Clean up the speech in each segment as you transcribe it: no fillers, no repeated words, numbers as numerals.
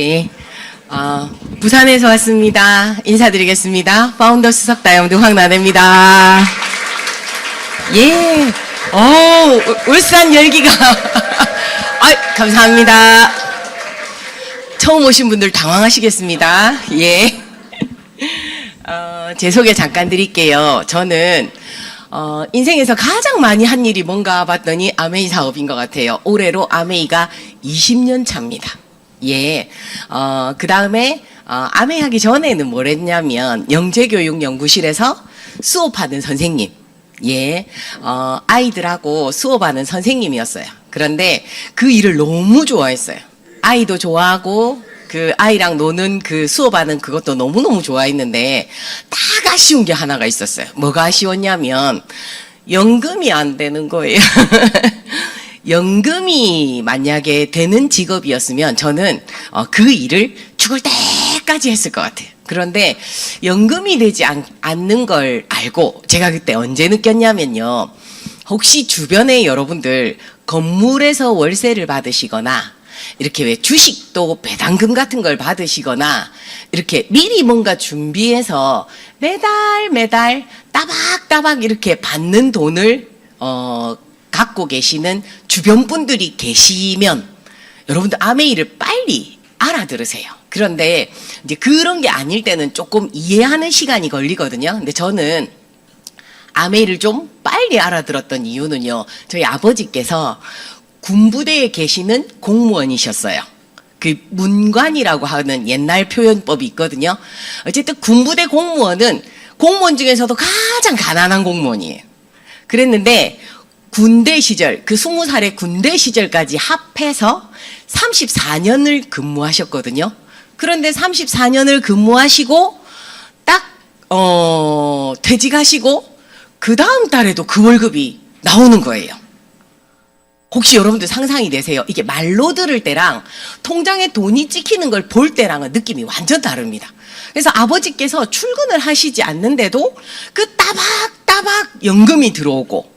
네. 부산에서 왔습니다. 인사드리겠습니다. 파운더스 석다영도 황나래입니다. 예. 울산 열기가. 감사합니다. 처음 오신 분들 당황하시겠습니다. 예. 제 소개 잠깐 드릴게요. 저는 인생에서 가장 많이 한 일이 뭔가 봤더니 아메이 사업인 것 같아요. 올해로 아메이가 20년 차입니다. 예. 그 다음에 아메이 하기 전에는 뭘 했냐면 영재교육연구실에서 수업하는 선생님. 예. 아이들하고 수업하는 선생님이었어요. 그런데 그 일을 너무 좋아했어요. 아이도 좋아하고 그 아이랑 노는 그 수업하는 그것도 너무너무 좋아했는데 딱 아쉬운 게 하나가 있었어요. 뭐가 아쉬웠냐면 연금이 안 되는 거예요. 연금이 만약에 되는 직업이었으면 저는 그 일을 죽을 때까지 했을 것 같아요. 그런데 연금이 되지 않는 걸 알고 제가 그때 언제 느꼈냐면요. 혹시 주변에 여러분들 건물에서 월세를 받으시거나 이렇게 왜 주식도 배당금 같은 걸 받으시거나 이렇게 미리 뭔가 준비해서 매달 따박따박 이렇게 받는 돈을 갖고 계시는 주변 분들이 계시면 여러분들 아메이를 빨리 알아들으세요. 그런데 이제 그런 게 아닐 때는 조금 이해하는 시간이 걸리거든요. 근데 저는 아메이를 좀 빨리 알아들었던 이유는요. 저희 아버지께서 군부대에 계시는 공무원이셨어요. 그 문관이라고 하는 옛날 표현법이 있거든요. 어쨌든 군부대 공무원은 공무원 중에서도 가장 가난한 공무원이에요. 그랬는데 군대 시절, 그 20살의 군대 시절까지 합해서 34년을 근무하셨거든요. 그런데 34년을 근무하시고 딱 퇴직하시고 그 다음 달에도 그 월급이 나오는 거예요. 혹시 여러분들 상상이 되세요? 이게 말로 들을 때랑 통장에 돈이 찍히는 걸 볼 때랑은 느낌이 완전 다릅니다. 그래서 아버지께서 출근을 하시지 않는데도 그 따박따박 연금이 들어오고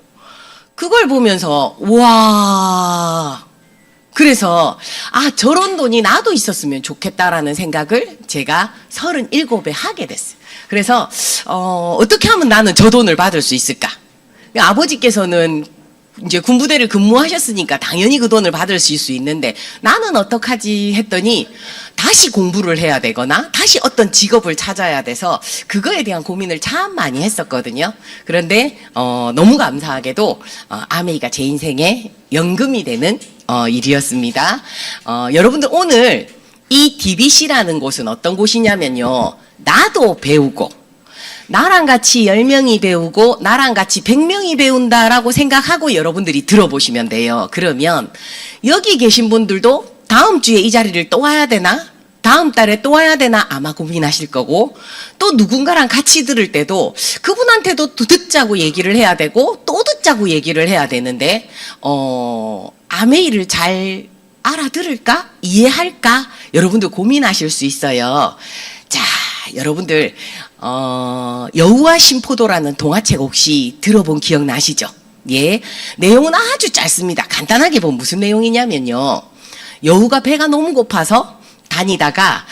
그걸 보면서 와, 그래서 저런 돈이 나도 있었으면 좋겠다라는 생각을 제가 37에 하게 됐어요. 그래서 어떻게 하면 나는 저 돈을 받을 수 있을까? 아버지께서는 이제 군부대를 근무하셨으니까 당연히 그 돈을 받을 수 있는데 나는 어떡하지 했더니 다시 공부를 해야 되거나 다시 어떤 직업을 찾아야 돼서 그거에 대한 고민을 참 많이 했었거든요. 그런데 너무 감사하게도 아메이가 제 인생에 연금이 되는 일이었습니다. 여러분들 오늘 이 DBC라는 곳은 어떤 곳이냐면요. 나도 배우고 나랑 같이 10명이 배우고 나랑 같이 100명이 배운다라고 생각하고 여러분들이 들어보시면 돼요. 그러면 여기 계신 분들도 다음 주에 이 자리를 또 와야 되나? 다음 달에 또 와야 되나? 아마 고민하실 거고 또 누군가랑 같이 들을 때도 그분한테도 또 듣자고 얘기를 해야 되고 또 듣자고 얘기를 해야 되는데 아메이를 잘 알아들을까? 이해할까? 여러분들 고민하실 수 있어요. 자, 여러분들 여우와 심포도라는 동화책 혹시 들어본 기억 나시죠? 예, 내용은 아주 짧습니다. 간단하게 보면 무슨 내용이냐면요. 여우가 배가 너무 고파서 다니다가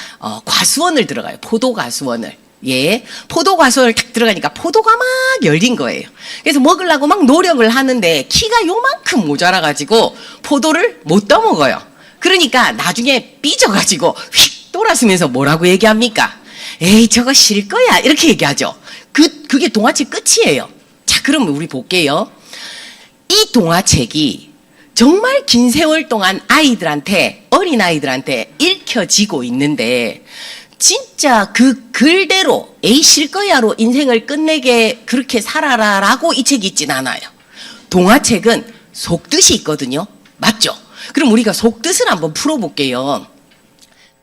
과수원을 들어가요. 포도 과수원을. 예, 포도 과수원을 딱 들어가니까 포도가 막 열린 거예요. 그래서 먹으려고 막 노력을 하는데 키가 요만큼 모자라가지고 포도를 못 떠먹어요. 그러니까 나중에 삐져가지고 휙 돌아서면서 뭐라고 얘기합니까? 에이, 저거 싫을 거야. 이렇게 얘기하죠. 그게 동화책 끝이에요. 자, 그러면 우리 볼게요. 이 동화책이 정말 긴 세월 동안 아이들한테, 어린아이들한테 읽혀지고 있는데, 진짜 그 글대로, 에이, 싫을 거야로 인생을 끝내게 그렇게 살아라 라고 이 책이 있진 않아요. 동화책은 속뜻이 있거든요. 맞죠? 그럼 우리가 속뜻을 한번 풀어볼게요.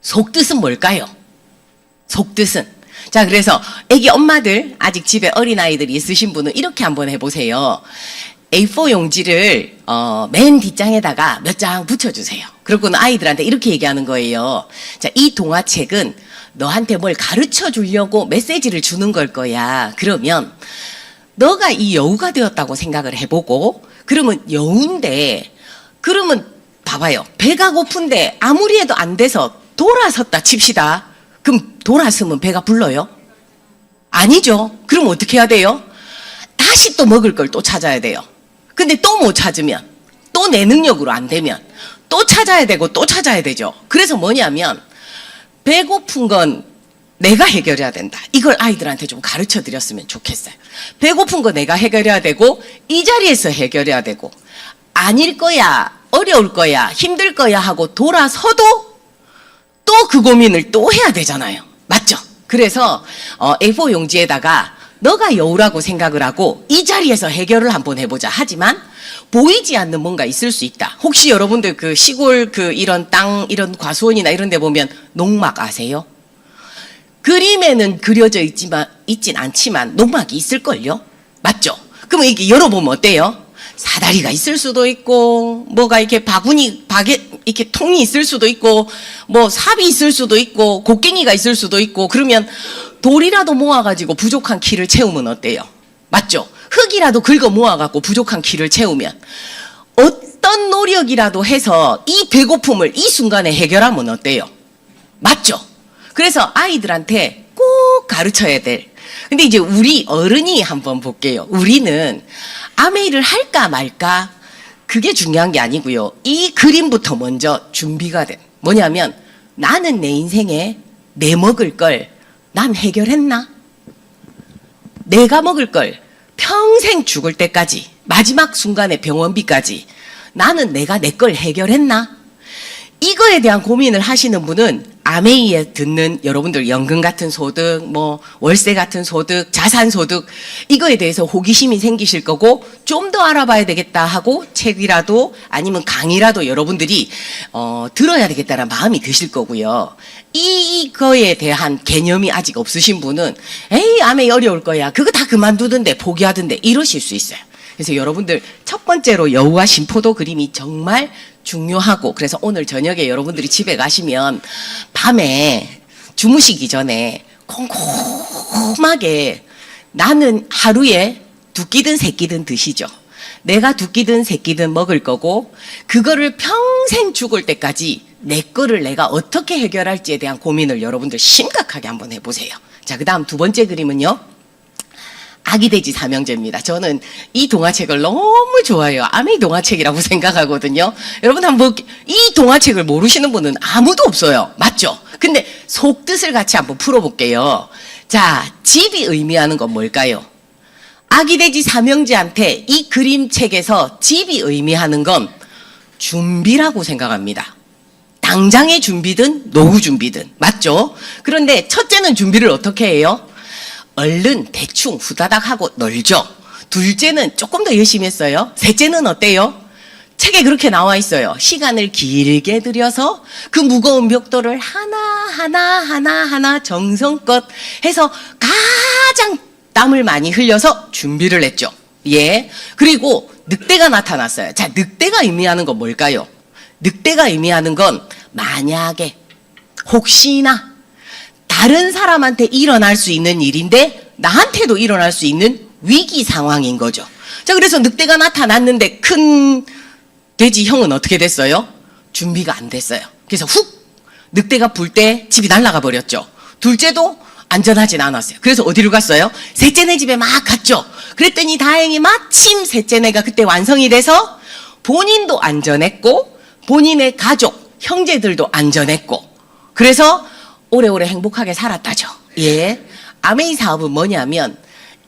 속뜻은 뭘까요? 속뜻은. 자, 그래서 애기 엄마들, 아직 집에 어린아이들이 있으신 분은 이렇게 한번 해보세요. A4 용지를 맨 뒷장에다가 몇 장 붙여주세요. 그러고는 아이들한테 이렇게 얘기하는 거예요. 자, 이 동화책은 너한테 뭘 가르쳐 주려고 메시지를 주는 걸 거야. 그러면 너가 이 여우가 되었다고 생각을 해보고, 그러면 여우인데, 그러면 봐봐요. 배가 고픈데 아무리 해도 안 돼서 돌아섰다 칩시다. 그럼 돌아서면 배가 불러요? 아니죠. 그럼 어떻게 해야 돼요? 다시 또 먹을 걸 또 찾아야 돼요. 근데 또 못 찾으면, 또 내 능력으로 안 되면 또 찾아야 되고 또 찾아야 되죠. 그래서 뭐냐면 배고픈 건 내가 해결해야 된다. 이걸 아이들한테 좀 가르쳐 드렸으면 좋겠어요. 배고픈 거 내가 해결해야 되고 이 자리에서 해결해야 되고 아닐 거야, 어려울 거야, 힘들 거야 하고 돌아서도 또 그 고민을 또 해야 되잖아요. 맞죠? 그래서 A4 용지에다가 너가 여우라고 생각을 하고 이 자리에서 해결을 한번 해보자. 하지만 보이지 않는 뭔가 있을 수 있다. 혹시 여러분들 그 시골 그 이런 땅, 이런 과수원이나 이런 데 보면 농막 아세요? 그림에는 그려져 있진 않지만 농막이 있을걸요? 맞죠? 그러면 이게 열어보면 어때요? 사다리가 있을 수도 있고, 뭐가 이렇게 이렇게 통이 있을 수도 있고, 뭐 삽이 있을 수도 있고, 곡괭이가 있을 수도 있고, 그러면 돌이라도 모아가지고 부족한 키를 채우면 어때요? 맞죠? 흙이라도 긁어 모아갖고 부족한 키를 채우면 어떤 노력이라도 해서 이 배고픔을 이 순간에 해결하면 어때요? 맞죠? 그래서 아이들한테 꼭 가르쳐야 될. 근데 이제 우리 어른이 한번 볼게요. 우리는 아메이를 할까 말까 그게 중요한 게 아니고요. 이 그림부터 먼저 준비가 돼. 뭐냐면 나는 내 인생에 내 먹을 걸 난 해결했나? 내가 먹을 걸 평생 죽을 때까지 마지막 순간의 병원비까지 나는 내가 내 걸 해결했나? 이거에 대한 고민을 하시는 분은 아메이에 듣는 여러분들 연금 같은 소득, 뭐 월세 같은 소득, 자산 소득 이거에 대해서 호기심이 생기실 거고 좀 더 알아봐야 되겠다 하고 책이라도 아니면 강의라도 여러분들이 들어야 되겠다는 마음이 드실 거고요. 이거에 대한 개념이 아직 없으신 분은 에이 아메이 어려울 거야. 그거 다 그만두던데 포기하던데 이러실 수 있어요. 그래서 여러분들 첫 번째로 여우와 심포도 그림이 정말 중요하고 그래서 오늘 저녁에 여러분들이 집에 가시면 밤에 주무시기 전에 꼼꼼하게 나는 하루에 두 끼든 세 끼든 드시죠. 내가 두 끼든 세 끼든 먹을 거고 그거를 평생 죽을 때까지 내 거를 내가 어떻게 해결할지에 대한 고민을 여러분들 심각하게 한번 해보세요. 자, 그 다음 두 번째 그림은요. 아기돼지 삼형제입니다. 저는 이 동화책을 너무 좋아해요. 아메이 동화책이라고 생각하거든요. 여러분 한번 이 동화책을 모르시는 분은 아무도 없어요. 맞죠? 근데 속뜻을 같이 한번 풀어볼게요. 자, 집이 의미하는 건 뭘까요? 아기돼지 삼형제한테 이 그림책에서 집이 의미하는 건 준비라고 생각합니다. 당장의 준비든 노후 준비든 맞죠? 그런데 첫째는 준비를 어떻게 해요? 얼른 대충 후다닥 하고 놀죠. 둘째는 조금 더 열심히 했어요. 셋째는 어때요? 책에 그렇게 나와 있어요. 시간을 길게 들여서 그 무거운 벽돌을 하나 정성껏 해서 가장 땀을 많이 흘려서 준비를 했죠. 예. 그리고 늑대가 나타났어요. 자, 늑대가 의미하는 건 뭘까요? 늑대가 의미하는 건 만약에 혹시나 다른 사람한테 일어날 수 있는 일인데 나한테도 일어날 수 있는 위기 상황인 거죠. 자, 그래서 늑대가 나타났는데 큰 돼지 형은 어떻게 됐어요? 준비가 안 됐어요. 그래서 훅 늑대가 불 때 집이 날아가 버렸죠. 둘째도 안전하진 않았어요. 그래서 어디로 갔어요? 셋째네 집에 막 갔죠. 그랬더니 다행히 마침 셋째네가 그때 완성이 돼서 본인도 안전했고 본인의 가족, 형제들도 안전했고 그래서 오래오래 행복하게 살았다죠. 예. 아메이 사업은 뭐냐면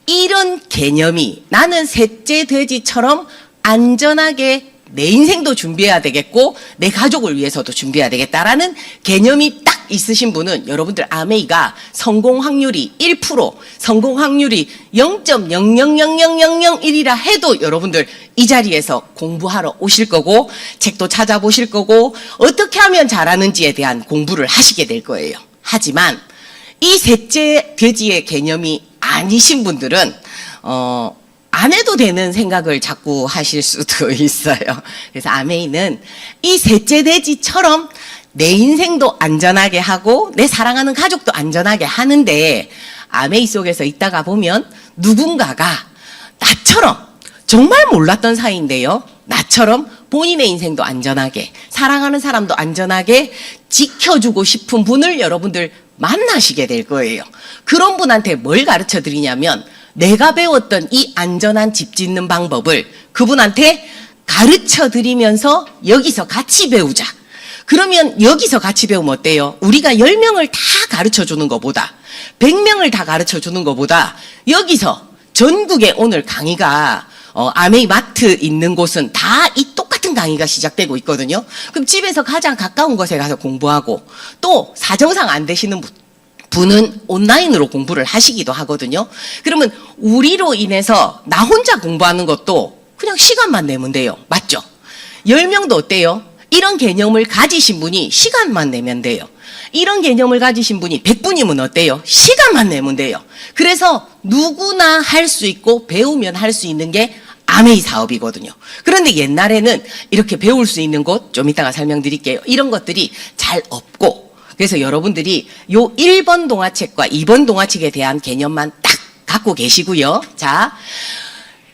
이런 개념이 나는 셋째 돼지처럼 안전하게 내 인생도 준비해야 되겠고 내 가족을 위해서도 준비해야 되겠다라는 개념이 딱 있으신 분은 여러분들 아메이가 성공 확률이 1%, 성공 확률이 0.000001이라 해도 여러분들 이 자리에서 공부하러 오실 거고 책도 찾아보실 거고 어떻게 하면 잘하는지에 대한 공부를 하시게 될 거예요. 하지만 이 셋째 돼지의 개념이 아니신 분들은 안 해도 되는 생각을 자꾸 하실 수도 있어요. 그래서 아메이는 이 셋째 돼지처럼 내 인생도 안전하게 하고 내 사랑하는 가족도 안전하게 하는데 아메이 속에서 있다가 보면 누군가가 나처럼 정말 몰랐던 사이인데요. 나처럼 본인의 인생도 안전하게, 사랑하는 사람도 안전하게 지켜주고 싶은 분을 여러분들 만나시게 될 거예요. 그런 분한테 뭘 가르쳐 드리냐면 내가 배웠던 이 안전한 집 짓는 방법을 그분한테 가르쳐 드리면서 여기서 같이 배우자. 그러면 여기서 같이 배우면 어때요? 우리가 10명을 다 가르쳐 주는 것보다 100명을 다 가르쳐 주는 것보다 여기서 전국에 오늘 강의가 아메이 마트 있는 곳은 다 이 똑같은 강의가 시작되고 있거든요. 그럼 집에서 가장 가까운 곳에 가서 공부하고 또 사정상 안 되시는 분은 온라인으로 공부를 하시기도 하거든요. 그러면 우리로 인해서 나 혼자 공부하는 것도 그냥 시간만 내면 돼요. 맞죠? 10명도 어때요? 이런 개념을 가지신 분이 시간만 내면 돼요. 이런 개념을 가지신 분이 100분이면 어때요? 시간만 내면 돼요. 그래서 누구나 할 수 있고 배우면 할 수 있는 게 아메이 사업이거든요. 그런데 옛날에는 이렇게 배울 수 있는 곳, 좀 이따가 설명드릴게요. 이런 것들이 잘 없고, 그래서 여러분들이 요 1번 동화책과 2번 동화책에 대한 개념만 딱 갖고 계시고요. 자,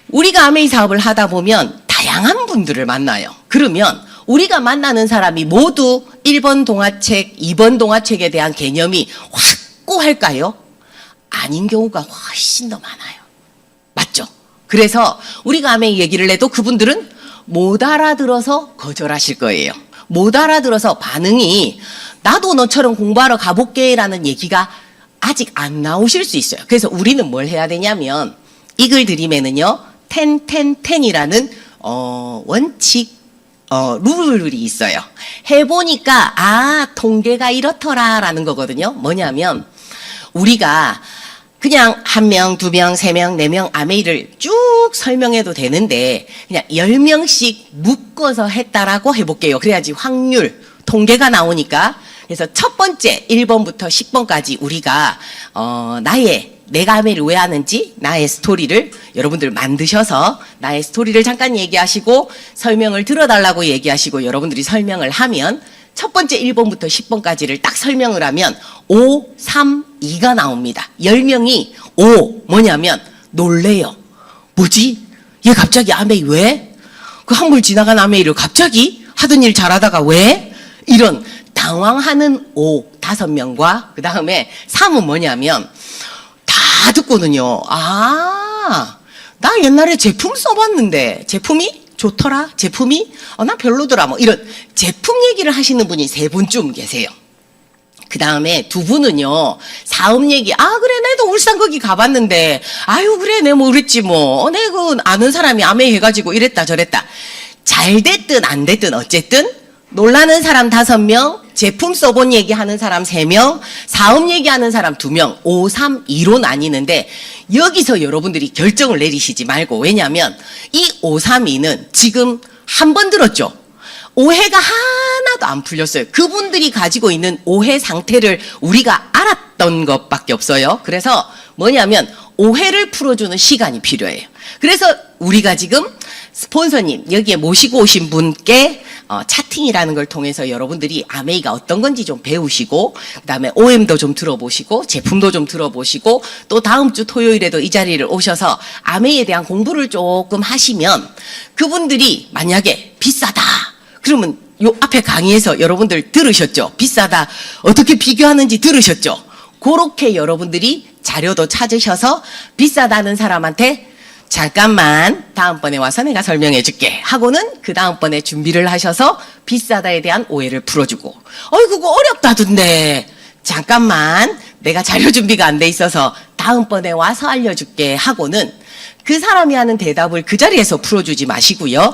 우리가 아메이 사업을 하다 보면 다양한 분들을 만나요. 그러면 우리가 만나는 사람이 모두 1번 동화책, 2번 동화책에 대한 개념이 확고할까요? 아닌 경우가 훨씬 더 많아요. 맞죠? 그래서 우리가 아메이 얘기를 해도 그분들은 못 알아들어서 거절하실 거예요. 못 알아들어서 반응이 나도 너처럼 공부하러 가볼게 라는 얘기가 아직 안 나오실 수 있어요. 그래서 우리는 뭘 해야 되냐면 이 글 들이면은요 10-10-10이라는 원칙 룰이 있어요. 해보니까 통계가 이렇더라 라는 거거든요. 뭐냐면 우리가 그냥 1명, 2명, 3명, 4명 아메이를 쭉 설명해도 되는데 그냥 10명씩 묶어서 했다라고 해볼게요. 그래야지 확률, 통계가 나오니까. 그래서 첫 번째 1번부터 10번까지 우리가 내가 아메이를 왜 하는지 나의 스토리를 여러분들 만드셔서 나의 스토리를 잠깐 얘기하시고 설명을 들어달라고 얘기하시고 여러분들이 설명을 하면 첫 번째 1번부터 10번까지를 딱 설명을 하면 5, 3, 2가 나옵니다. 10명이 5 뭐냐면 놀래요. 뭐지? 얘 갑자기 아메이 왜? 그 한물 지나간 아메이를 갑자기 하던 일 잘하다가 왜? 이런 당황하는 5, 5명과 그 다음에 3은 뭐냐면 다 듣고는요. 나 옛날에 제품 써봤는데 제품이 좋더라? 제품이? 나 별로더라? 뭐 이런 제품 얘기를 하시는 분이 3분쯤 계세요. 그 다음에 2분은요, 사업 얘기, 그래, 내도 울산 거기 가봤는데, 그래, 내 뭐 그랬지 뭐. 내 그 아는 사람이 아메이 해가지고 이랬다 저랬다. 잘 됐든 안 됐든 어쨌든, 놀라는 사람 5명, 제품 써본 얘기하는 사람 3명, 사업 얘기하는 사람 2명, 5, 3, 2로 나뉘는데 여기서 여러분들이 결정을 내리시지 말고 왜냐하면 이 5, 3, 2는 지금 한 번 들었죠. 오해가 하나도 안 풀렸어요. 그분들이 가지고 있는 오해 상태를 우리가 알았던 것밖에 없어요. 그래서 뭐냐면 오해를 풀어주는 시간이 필요해요. 그래서 우리가 지금 스폰서님 여기에 모시고 오신 분께 차팅이라는 걸 통해서 여러분들이 아메이가 어떤 건지 좀 배우시고 그다음에 OM도 좀 들어보시고 제품도 좀 들어보시고 또 다음 주 토요일에도 이 자리를 오셔서 아메이에 대한 공부를 조금 하시면 그분들이 만약에 비싸다 그러면 요 앞에 강의에서 여러분들 들으셨죠? 비싸다 어떻게 비교하는지 들으셨죠? 그렇게 여러분들이 자료도 찾으셔서 비싸다는 사람한테 잠깐만 다음번에 와서 내가 설명해 줄게 하고는 그 다음번에 준비를 하셔서 비싸다에 대한 오해를 풀어주고 그거 어렵다던데 잠깐만 내가 자료 준비가 안 돼 있어서 다음번에 와서 알려줄게 하고는 그 사람이 하는 대답을 그 자리에서 풀어주지 마시고요.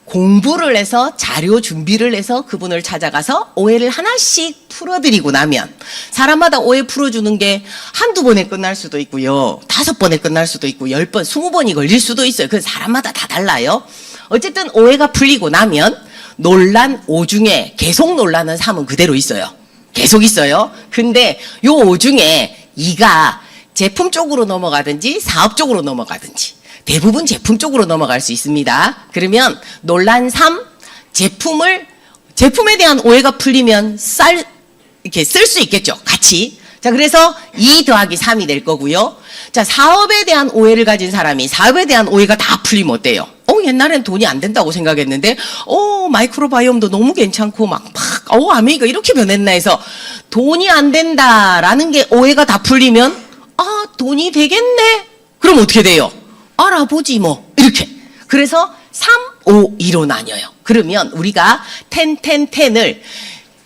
공부를 해서 자료 준비를 해서 그분을 찾아가서 오해를 하나씩 풀어드리고 나면 사람마다 오해 풀어주는 게 한두 번에 끝날 수도 있고요. 5번에 끝날 수도 있고 10번, 20번이 걸릴 수도 있어요. 그래서 사람마다 다 달라요. 어쨌든 오해가 풀리고 나면 논란 5 중에 계속 논란은 3은 그대로 있어요. 계속 있어요. 근데 요 5 중에 2가 제품 쪽으로 넘어가든지 사업 쪽으로 넘어가든지 대부분 제품 쪽으로 넘어갈 수 있습니다. 그러면 논란 3, 제품에 대한 오해가 풀리면 이렇게 쓸 수 있겠죠. 같이. 자, 그래서 2 더하기 3이 될 거고요. 자, 사업에 대한 오해를 가진 사람이 사업에 대한 오해가 다 풀리면 어때요? 옛날엔 돈이 안 된다고 생각했는데, 마이크로바이옴도 너무 괜찮고, 아메이가 이렇게 변했나 해서 돈이 안 된다라는 게 오해가 다 풀리면, 돈이 되겠네? 그럼 어떻게 돼요? 알아보지 뭐. 이렇게. 그래서 3, 5, 2로 나뉘어요. 그러면 우리가 10을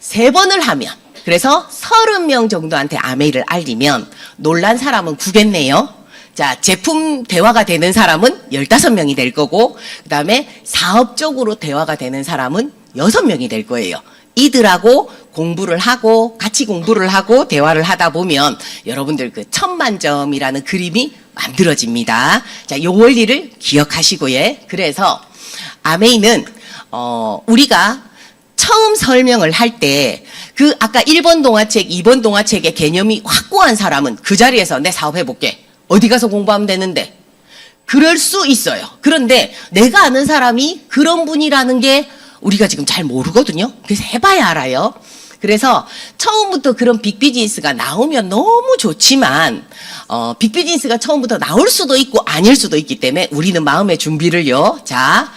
3번을 하면, 그래서 30명 정도한테 아메이를 알리면 놀란 사람은 9겠네요. 자, 제품 대화가 되는 사람은 15명이 될 거고, 그 다음에 사업적으로 대화가 되는 사람은 6명이 될 거예요. 이들하고 공부를 하고 같이 공부를 하고 대화를 하다 보면 여러분들 그 1000만점이라는 그림이 만들어집니다. 자, 요 원리를 기억하시고요. 그래서 아메이는 우리가 처음 설명을 할 때 그 아까 1번 동화책, 2번 동화책의 개념이 확고한 사람은 그 자리에서 내 사업해볼게. 어디 가서 공부하면 되는데. 그럴 수 있어요. 그런데 내가 아는 사람이 그런 분이라는 게 우리가 지금 잘 모르거든요. 그래서 해봐야 알아요. 그래서 처음부터 그런 빅비즈니스가 나오면 너무 좋지만 빅비즈니스가 처음부터 나올 수도 있고 아닐 수도 있기 때문에 우리는 마음의 준비를요. 자,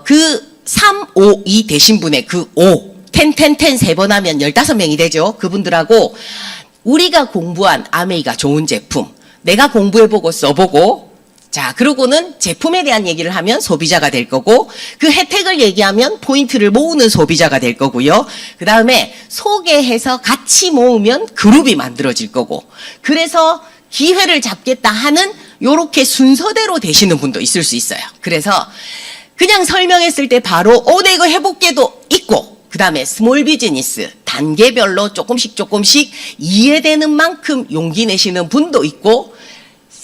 그 3, 5, 2 되신 분의 그 5, 10, 3번 하면 15명이 되죠. 그분들하고 우리가 공부한 아메이가 좋은 제품, 내가 공부해보고 써보고, 자, 그러고는 제품에 대한 얘기를 하면 소비자가 될 거고, 그 혜택을 얘기하면 포인트를 모으는 소비자가 될 거고요. 그 다음에 소개해서 같이 모으면 그룹이 만들어질 거고, 그래서 기회를 잡겠다 하는 요렇게 순서대로 되시는 분도 있을 수 있어요. 그래서 그냥 설명했을 때 바로 내 이거 해볼게도 있고, 그 다음에 스몰 비즈니스 단계별로 조금씩 이해되는 만큼 용기 내시는 분도 있고,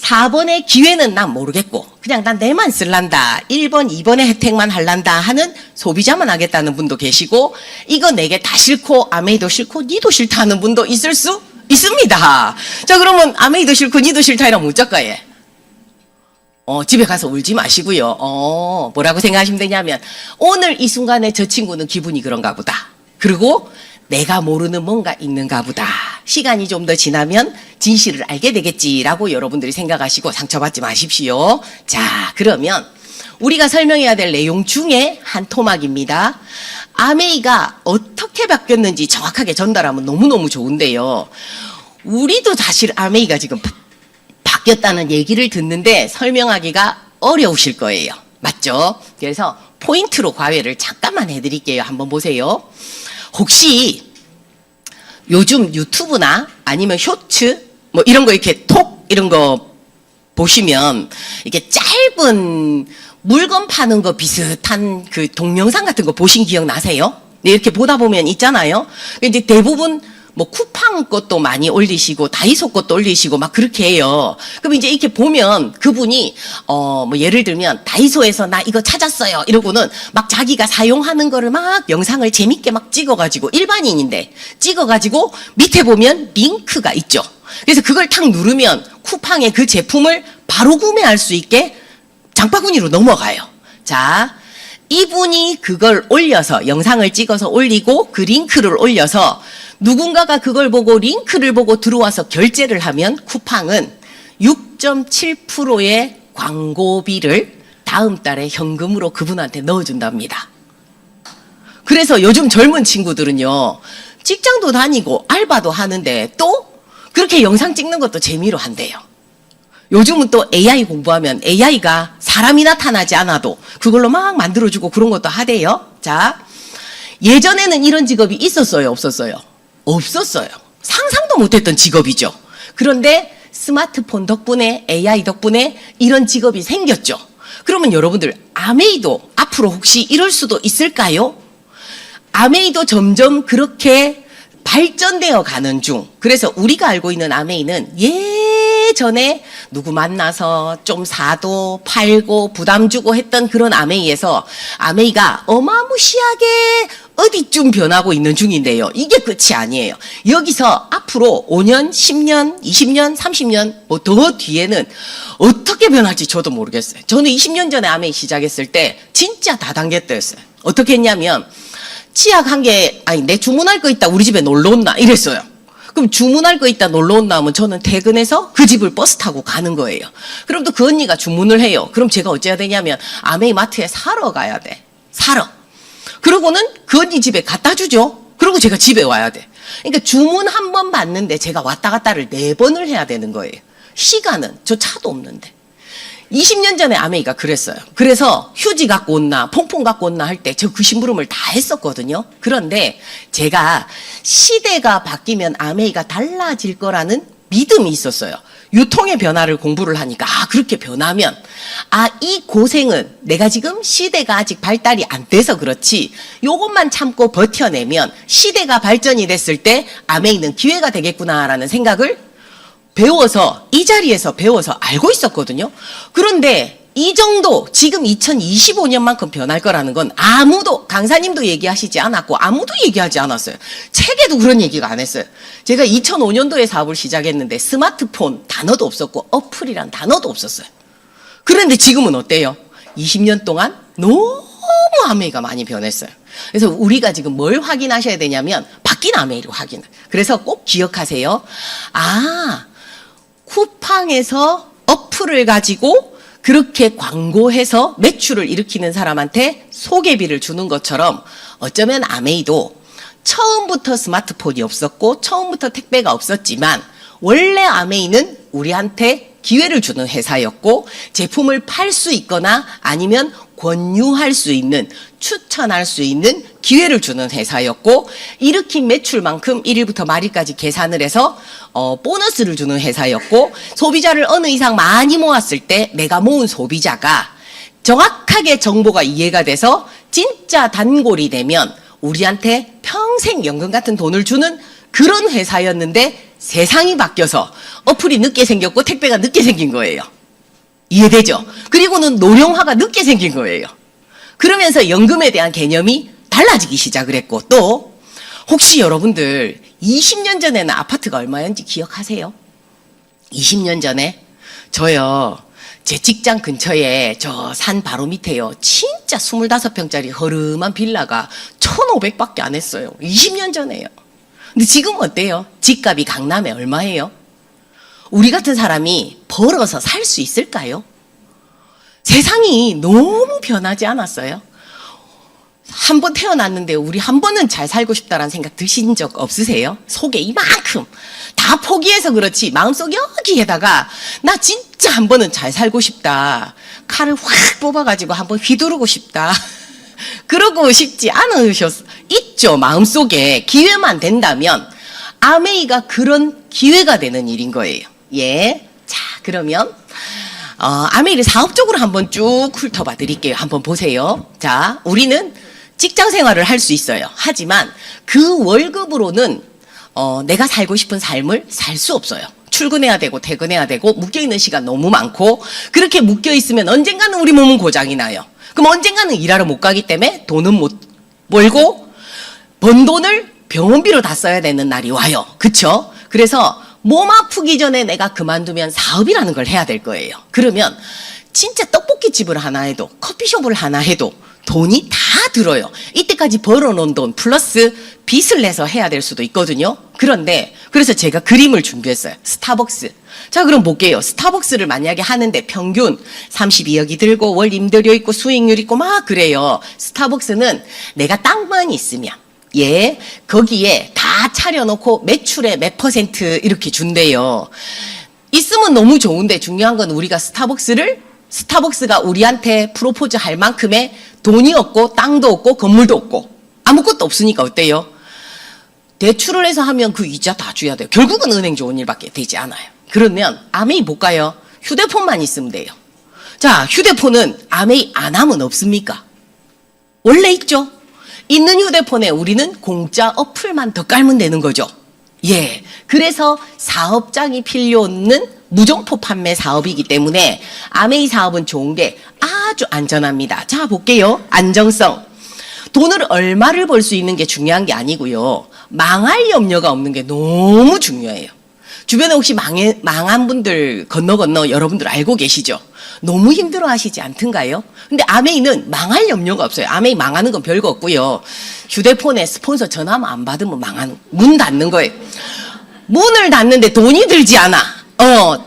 4번의 기회는 난 모르겠고 그냥 난 내만 쓸란다, 1번, 2번의 혜택만 할란다 하는 소비자만 하겠다는 분도 계시고, 이거 내게 다 싫고 아메이도 싫고 니도 싫다 하는 분도 있을 수 있습니다. 자, 그러면 아메이도 싫고 니도 싫다 이러면 어쩔까요? 집에 가서 울지 마시고요. 뭐라고 생각하시면 되냐면, 오늘 이 순간에 저 친구는 기분이 그런가 보다. 그리고 내가 모르는 뭔가 있는가 보다. 시간이 좀 더 지나면 진실을 알게 되겠지라고 여러분들이 생각하시고 상처받지 마십시오. 자, 그러면 우리가 설명해야 될 내용 중에 한 토막입니다. 아메이가 어떻게 바뀌었는지 정확하게 전달하면 너무너무 좋은데요. 우리도 사실 아메이가 지금 바뀌었다는 얘기를 듣는데 설명하기가 어려우실 거예요. 맞죠? 그래서 포인트로 과외를 잠깐만 해드릴게요. 한번 보세요. 혹시 요즘 유튜브나 아니면 쇼츠 뭐 이런 거 이렇게 톡 이런 거 보시면 이게 짧은 물건 파는 거 비슷한 그 동영상 같은 거 보신 기억 나세요? 네, 이렇게 보다 보면 있잖아요. 이제 대부분 뭐 쿠팡 것도 많이 올리시고 다이소 것도 올리시고 막 그렇게 해요. 그럼 이제 이렇게 보면 그분이 뭐 예를 들면 다이소에서 나 이거 찾았어요 이러고는 막 자기가 사용하는 거를 막 영상을 재밌게 막 찍어가지고, 일반인인데 찍어가지고 밑에 보면 링크가 있죠. 그래서 그걸 탁 누르면 쿠팡에 그 제품을 바로 구매할 수 있게 장바구니로 넘어가요. 자, 이분이 그걸 올려서 영상을 찍어서 올리고 그 링크를 올려서 누군가가 그걸 보고 링크를 보고 들어와서 결제를 하면 쿠팡은 6.7%의 광고비를 다음 달에 현금으로 그분한테 넣어준답니다. 그래서 요즘 젊은 친구들은요, 직장도 다니고 알바도 하는데 또 그렇게 영상 찍는 것도 재미로 한대요. 요즘은 또 AI 공부하면 AI가 사람이 나타나지 않아도 그걸로 막 만들어주고 그런 것도 하대요. 자, 예전에는 이런 직업이 있었어요, 없었어요? 없었어요. 상상도 못했던 직업이죠. 그런데 스마트폰 덕분에, AI 덕분에 이런 직업이 생겼죠. 그러면 여러분들, 아메이도 앞으로 혹시 이럴 수도 있을까요? 아메이도 점점 그렇게 발전되어 가는 중. 그래서 우리가 알고 있는 아메이는 예전에 누구 만나서 좀 사도 팔고 부담 주고 했던 그런 아메이에서 아메이가 어마무시하게 어디쯤 변하고 있는 중인데요. 이게 끝이 아니에요. 여기서 앞으로 5년, 10년, 20년, 30년 뭐 더 뒤에는 어떻게 변할지 저도 모르겠어요. 저는 20년 전에 아메이 시작했을 때 진짜 다단계였어요. 어떻게 했냐면 치약 한 개, 아니 내 주문할 거 있다 우리 집에 놀러 온나 이랬어요. 그럼 주문할 거 있다 놀러 온다 하면 저는 퇴근해서 그 집을 버스 타고 가는 거예요. 그럼 또 그 언니가 주문을 해요. 그럼 제가 어째야 되냐면 아메이 마트에 사러 가야 돼. 사러. 그러고는 그 언니 집에 갖다 주죠. 그리고 제가 집에 와야 돼. 그러니까 주문 한 번 받는데 제가 왔다 갔다를 4번을 해야 되는 거예요. 시간은 저 차도 없는데. 20년 전에 아메이가 그랬어요. 그래서 휴지 갖고 온나 퐁퐁 갖고 온나 할 때 저 그 심부름을 다 했었거든요. 그런데 제가 시대가 바뀌면 아메이가 달라질 거라는 믿음이 있었어요. 유통의 변화를 공부를 하니까 그렇게 변하면 이 고생은 내가 지금 시대가 아직 발달이 안 돼서 그렇지 요것만 참고 버텨내면 시대가 발전이 됐을 때 아메이는 기회가 되겠구나라는 생각을 배워서 이 자리에서 배워서 알고 있었거든요. 그런데 이 정도 지금 2025년만큼 변할 거라는 건 아무도 강사님도 얘기하시지 않았고 아무도 얘기하지 않았어요. 책에도 그런 얘기가 안 했어요. 제가 2005년도에 사업을 시작했는데 스마트폰 단어도 없었고 어플이란 단어도 없었어요. 그런데 지금은 어때요? 20년 동안 너무 아메이가 많이 변했어요. 그래서 우리가 지금 뭘 확인하셔야 되냐면 바뀐 아메이를 확인을. 그래서 꼭 기억하세요. 쿠팡에서 어플을 가지고 그렇게 광고해서 매출을 일으키는 사람한테 소개비를 주는 것처럼 어쩌면 아메이도 처음부터 스마트폰이 없었고 처음부터 택배가 없었지만 원래 아메이는 우리한테 기회를 주는 회사였고 제품을 팔 수 있거나 아니면 권유할 수 있는 추천할 수 있는 기회를 주는 회사였고 일으킨 매출만큼 1일부터 말일까지 계산을 해서 보너스를 주는 회사였고 소비자를 어느 이상 많이 모았을 때 내가 모은 소비자가 정확하게 정보가 이해가 돼서 진짜 단골이 되면 우리한테 평생 연금 같은 돈을 주는 그런 회사였는데 세상이 바뀌어서 어플이 늦게 생겼고 택배가 늦게 생긴 거예요. 이해되죠? 그리고는 노령화가 늦게 생긴 거예요. 그러면서 연금에 대한 개념이 달라지기 시작을 했고 또 혹시 여러분들 20년 전에는 아파트가 얼마였는지 기억하세요? 20년 전에 저요 제 직장 근처에 저 산 바로 밑에요 진짜 25평짜리 허름한 빌라가 1,500밖에 안 했어요. 20년 전에요. 근데 지금 어때요? 집값이 강남에 얼마예요? 우리 같은 사람이 벌어서 살 수 있을까요? 세상이 너무 변하지 않았어요? 한 번 태어났는데 우리 한 번은 잘 살고 싶다라는 생각 드신 적 없으세요? 속에 이만큼 다 포기해서 그렇지 마음속 여기에다가 나 진짜 한 번은 잘 살고 싶다. 칼을 확 뽑아가지고 한번 휘두르고 싶다. 그러고 싶지 있죠 마음속에. 기회만 된다면 아메이가 그런 기회가 되는 일인 거예요. 예. 자 그러면 아메이를 사업적으로 한번 쭉 훑어봐 드릴게요. 한번 보세요. 자 우리는 직장 생활을 할 수 있어요. 하지만 그 월급으로는 내가 살고 싶은 삶을 살 수 없어요. 출근해야 되고 퇴근해야 되고 묶여있는 시간 너무 많고 그렇게 묶여있으면 언젠가는 우리 몸은 고장이 나요. 그럼 언젠가는 일하러 못 가기 때문에 돈은 못 벌고 번 돈을 병원비로 다 써야 되는 날이 와요. 그쵸? 그래서 몸 아프기 전에 내가 그만두면 사업이라는 걸 해야 될 거예요. 그러면 진짜 떡볶이집을 하나 해도 커피숍을 하나 해도 돈이 다 들어요. 이때까지 벌어놓은 돈 플러스 빚을 내서 해야 될 수도 있거든요. 그런데 그래서 제가 그림을 준비했어요. 스타벅스. 자 그럼 볼게요. 스타벅스를 만약에 하는데 평균 32억이 들고 월 임대료 있고 수익률 있고 막 그래요. 스타벅스는 내가 땅만 있으면 거기에 다 차려놓고 매출의 몇 퍼센트 이렇게 준대요. 있으면 너무 좋은데 중요한 건 우리가 스타벅스가 우리한테 프로포즈 할 만큼의 돈이 없고 땅도 없고 건물도 없고 아무것도 없으니까 어때요? 대출을 해서 하면 그 이자 다 줘야 돼요. 결국은 은행 좋은 일밖에 되지 않아요. 그러면 아메이 볼까요? 휴대폰만 있으면 돼요. 자 휴대폰은 아메이 안 하면 없습니까? 원래 있죠. 있는 휴대폰에 우리는 공짜 어플만 더 깔면 되는 거죠. 예. 그래서 사업장이 필요 없는 무점포 판매 사업이기 때문에 아메이 사업은 좋은 게 아주 안전합니다. 자, 볼게요. 안정성. 돈을 얼마를 벌 수 있는 게 중요한 게 아니고요. 망할 염려가 없는 게 너무 중요해요. 주변에 혹시 망한 분들 건너 여러분들 알고 계시죠? 너무 힘들어 하시지 않던가요? 근데 아메이는 망할 염려가 없어요. 아메이 망하는 건 별거 없고요. 휴대폰에 스폰서 전화만 안 받으면 문 닫는 거예요. 문을 닫는데 돈이 들지 않아.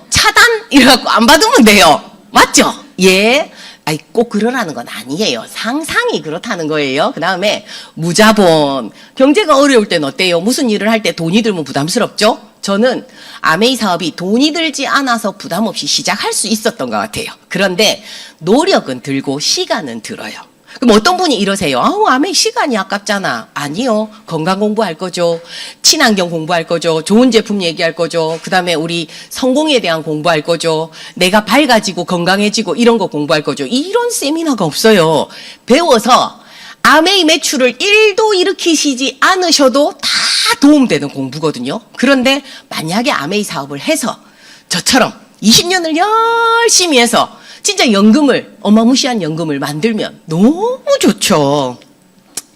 차단 이래갖고 안 받으면 돼요. 맞죠? 예. 아이, 꼭 그러라는 건 아니에요. 상상이 그렇다는 거예요. 그 다음에 무자본. 경제가 어려울 땐 어때요? 무슨 일을 할 때 돈이 들면 부담스럽죠? 저는 아메이 사업이 돈이 들지 않아서 부담 없이 시작할 수 있었던 것 같아요. 그런데 노력은 들고 시간은 들어요. 그럼 어떤 분이 이러세요? 아메이 시간이 아깝잖아. 아니요. 건강 공부할 거죠. 친환경 공부할 거죠. 좋은 제품 얘기할 거죠. 그 다음에 우리 성공에 대한 공부할 거죠. 내가 밝아지고 건강해지고 이런 거 공부할 거죠. 이런 세미나가 없어요. 배워서 아메이 매출을 1도 일으키시지 않으셔도 다 도움되는 공부거든요. 그런데 만약에 아메이 사업을 해서 저처럼 20년을 열심히 해서 진짜 연금을, 어마무시한 연금을 만들면 너무 좋죠.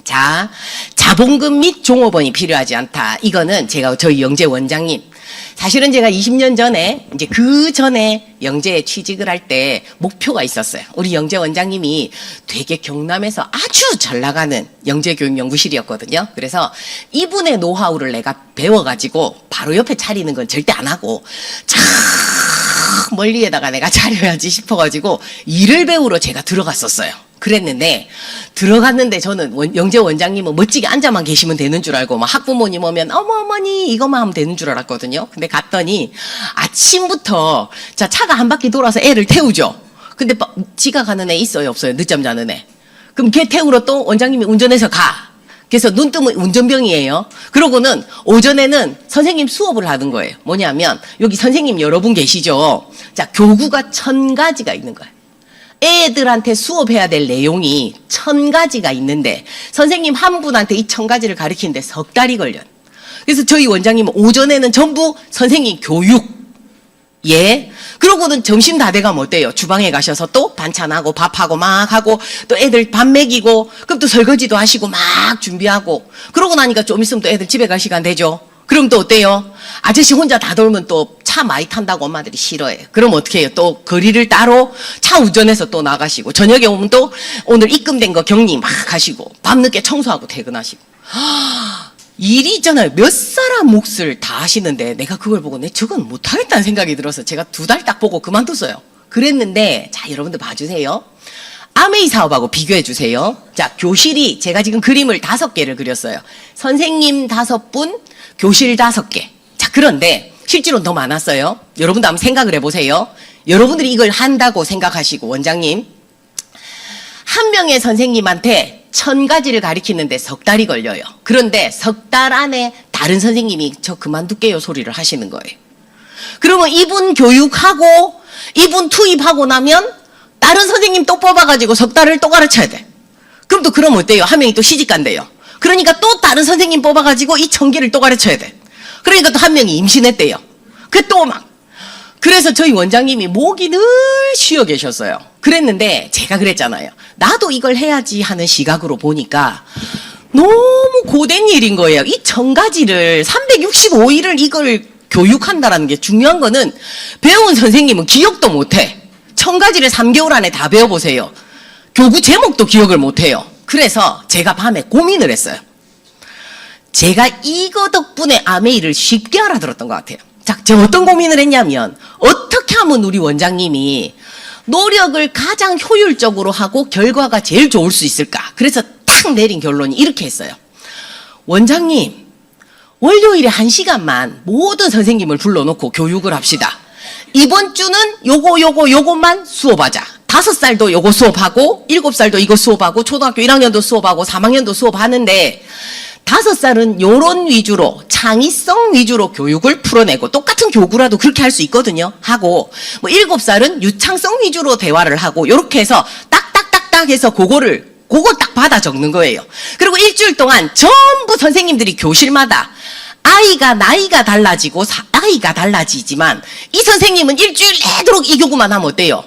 자, 자본금 및 종업원이 필요하지 않다. 이거는 저희 영재 원장님. 사실은 제가 20년 전에, 이제 그 전에 영재에 취직을 할 때 목표가 있었어요. 우리 영재 원장님이 되게 경남에서 아주 잘 나가는 영재교육연구실이었거든요. 그래서 이분의 노하우를 내가 배워가지고 바로 옆에 차리는 건 절대 안 하고, 멀리에다가 내가 차려야지 싶어가지고 일을 배우러 제가 들어갔었어요. 그랬는데 들어갔는데 저는 영재 원장님은 멋지게 앉아만 계시면 되는 줄 알고 막 학부모님 오면 어머니 이것만 하면 되는 줄 알았거든요. 근데 갔더니 아침부터 자 차가 한 바퀴 돌아서 애를 태우죠. 근데 지가 가는 애 있어요 없어요? 늦잠 자는 애. 그럼 걔 태우러 또 원장님이 운전해서 가. 그래서 눈 뜨면 운전병이에요. 그러고는 오전에는 선생님 수업을 하는 거예요. 뭐냐면 여기 선생님 여러분 계시죠? 자, 교구가 1000가지가 있는 거예요. 애들한테 수업해야 될 내용이 1000가지가 있는데 선생님 한 분한테 이 1000가지를 가르치는데 석 달이 걸려요. 그래서 저희 원장님은 오전에는 전부 선생님 교육. 예. 그러고는 점심 다 돼가면 어때요? 주방에 가셔서 또 반찬하고 밥하고 막 하고 또 애들 밥 먹이고 그럼 또 설거지도 하시고 막 준비하고 그러고 나니까 좀 있으면 또 애들 집에 갈 시간 되죠? 그럼 또 어때요? 아저씨 혼자 다 돌면 또 차 많이 탄다고 엄마들이 싫어해요. 그럼 어떻게 해요? 또 거리를 따로 차 운전해서 또 나가시고 저녁에 오면 또 오늘 입금된 거 격리 막 하시고 밤늦게 청소하고 퇴근하시고 일이 있잖아요. 몇 사람 몫을 다 하시는데 내가 그걸 보고 내 저건 못하겠다는 생각이 들어서 제가 2달 딱 보고 그만뒀어요. 그랬는데 자 여러분들 봐주세요. 아메이 사업하고 비교해 주세요. 자 교실이 제가 지금 그림을 5개를 그렸어요. 선생님 5분, 교실 5개. 자 그런데 실제로는 더 많았어요. 여러분도 한번 생각을 해보세요. 여러분들이 이걸 한다고 생각하시고 원장님 한 명의 선생님한테 1000가지를 가르치는데 석 달이 걸려요. 그런데 석 달 안에 다른 선생님이 저 그만둘게요 소리를 하시는 거예요. 그러면 이분 교육하고 이분 투입하고 나면 다른 선생님 또 뽑아가지고 석 달을 또 가르쳐야 돼. 그럼 또 그러면 어때요? 한 명이 또 시집간대요. 그러니까 또 다른 선생님 뽑아가지고 이 1000개를 또 가르쳐야 돼. 그러니까 또 한 명이 임신했대요. 그 또 막. 그래서 저희 원장님이 목이 늘 쉬어 계셨어요. 그랬는데 제가 그랬잖아요. 나도 이걸 해야지 하는 시각으로 보니까 너무 고된 일인 거예요. 이 1000가지를 365일을 이걸 교육한다라는 게 중요한 거는 배운 선생님은 기억도 못해. 1000가지를 3개월 안에 다 배워보세요. 교구 제목도 기억을 못해요. 그래서 제가 밤에 고민을 했어요. 제가 이거 덕분에 아메이를 쉽게 알아들었던 것 같아요. 자, 제가 어떤 고민을 했냐면 어떻게 하면 우리 원장님이 노력을 가장 효율적으로 하고 결과가 제일 좋을 수 있을까? 그래서 탁 내린 결론이 이렇게 했어요. 원장님, 월요일에 1시간만 모든 선생님을 불러놓고 교육을 합시다. 이번 주는 요것만 수업하자. 5살도 요거 수업하고 7살도 이거 수업하고 초등학교 1학년도 수업하고 3학년도 수업하는데 5살은 요런 위주로 창의성 위주로 교육을 풀어내고 똑같은 교구라도 그렇게 할 수 있거든요. 하고 뭐 7살은 유창성 위주로 대화를 하고 요렇게 해서 딱딱딱딱 해서 그거 딱 받아 적는 거예요. 그리고 일주일 동안 전부 선생님들이 교실마다 아이가 나이가 달라지고 아이가 달라지지만 이 선생님은 일주일 내도록 이 교구만 하면 어때요?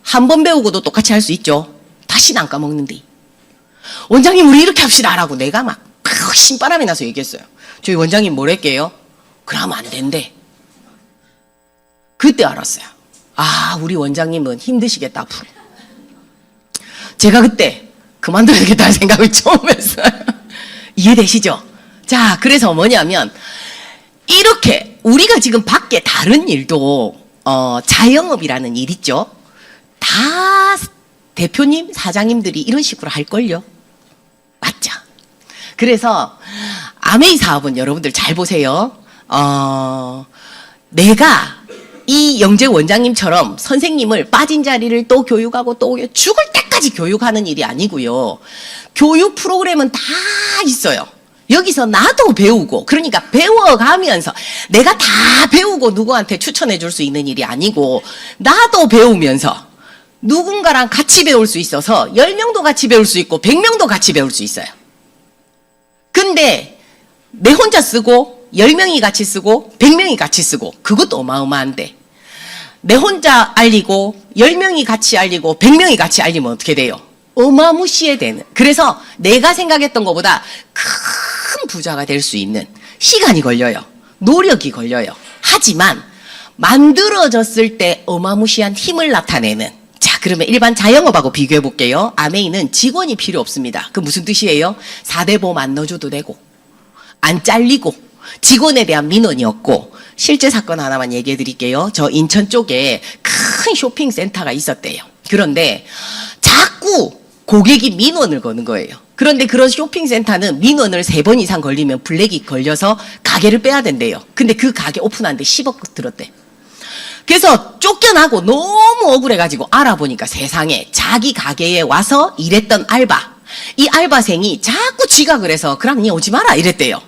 한 번 배우고도 똑같이 할 수 있죠. 다시는 안 까먹는데. 원장님 우리 이렇게 합시다 라고 내가 막 신바람이 나서 얘기했어요. 저희 원장님 뭐랄게요? 그러면 안 된대. 그때 알았어요. 아 우리 원장님은 힘드시겠다 앞으로. 제가 그때 그만둬야겠다는 생각을 처음 했어요. 이해되시죠? 자 그래서 뭐냐면 이렇게 우리가 지금 밖에 다른 일도 자영업이라는 일 있죠. 다 대표님, 사장님들이 이런 식으로 할걸요. 맞죠? 그래서 아메이 사업은 여러분들 잘 보세요. 내가 이 영재 원장님처럼 선생님을 빠진 자리를 또 교육하고 또 죽을 때까지 교육하는 일이 아니고요. 교육 프로그램은 다 있어요. 여기서 나도 배우고, 그러니까 배워가면서 내가 다 배우고 누구한테 추천해 줄 수 있는 일이 아니고, 나도 배우면서 누군가랑 같이 배울 수 있어서 10명도 같이 배울 수 있고 100명도 같이 배울 수 있어요. 근데 내 혼자 쓰고 10명이 같이 쓰고 100명이 같이 쓰고 그것도 어마어마한데, 내 혼자 알리고 10명이 같이 알리고 100명이 같이 알리면 어떻게 돼요? 어마무시해 되는. 그래서 내가 생각했던 것보다 큰 부자가 될 수 있는 시간이 걸려요. 노력이 걸려요. 하지만 만들어졌을 때 어마무시한 힘을 나타내는. 자, 그러면 일반 자영업하고 비교해 볼게요. 아메이는 직원이 필요 없습니다. 그 무슨 뜻이에요? 4대 보험 안 넣어줘도 되고, 안 잘리고, 직원에 대한 민원이 없고. 실제 사건 하나만 얘기해 드릴게요. 저 인천 쪽에 큰 쇼핑센터가 있었대요. 그런데 자꾸 고객이 민원을 거는 거예요. 그런데 그런 쇼핑센터는 민원을 3번 이상 걸리면 블랙이 걸려서 가게를 빼야 된대요. 근데 그 가게 오픈하는데 10억 들었대. 그래서 쫓겨나고 너무 억울해가지고 알아보니까 세상에 자기 가게에 와서 일했던 알바, 이 알바생이 자꾸 지각을 해서 그럼 니 오지 마라 이랬대요.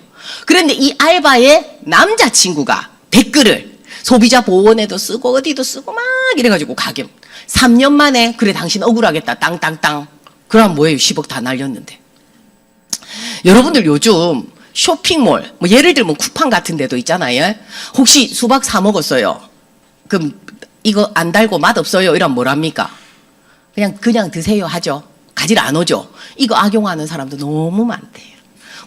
그런데 이 알바의 남자친구가 댓글을 소비자 보호원에도 쓰고 어디도 쓰고 막 이래가지고 가게 3년 만에 그래 당신 억울하겠다 땅땅땅. 그럼 뭐예요? 10억 다 날렸는데. 여러분들 요즘 쇼핑몰, 뭐 예를 들면 쿠팡 같은 데도 있잖아요. 혹시 수박 사 먹었어요. 그럼 이거 안 달고 맛없어요. 이러면 뭐랍니까? 그냥 드세요 하죠. 가지를 안 오죠. 이거 악용하는 사람도 너무 많대요.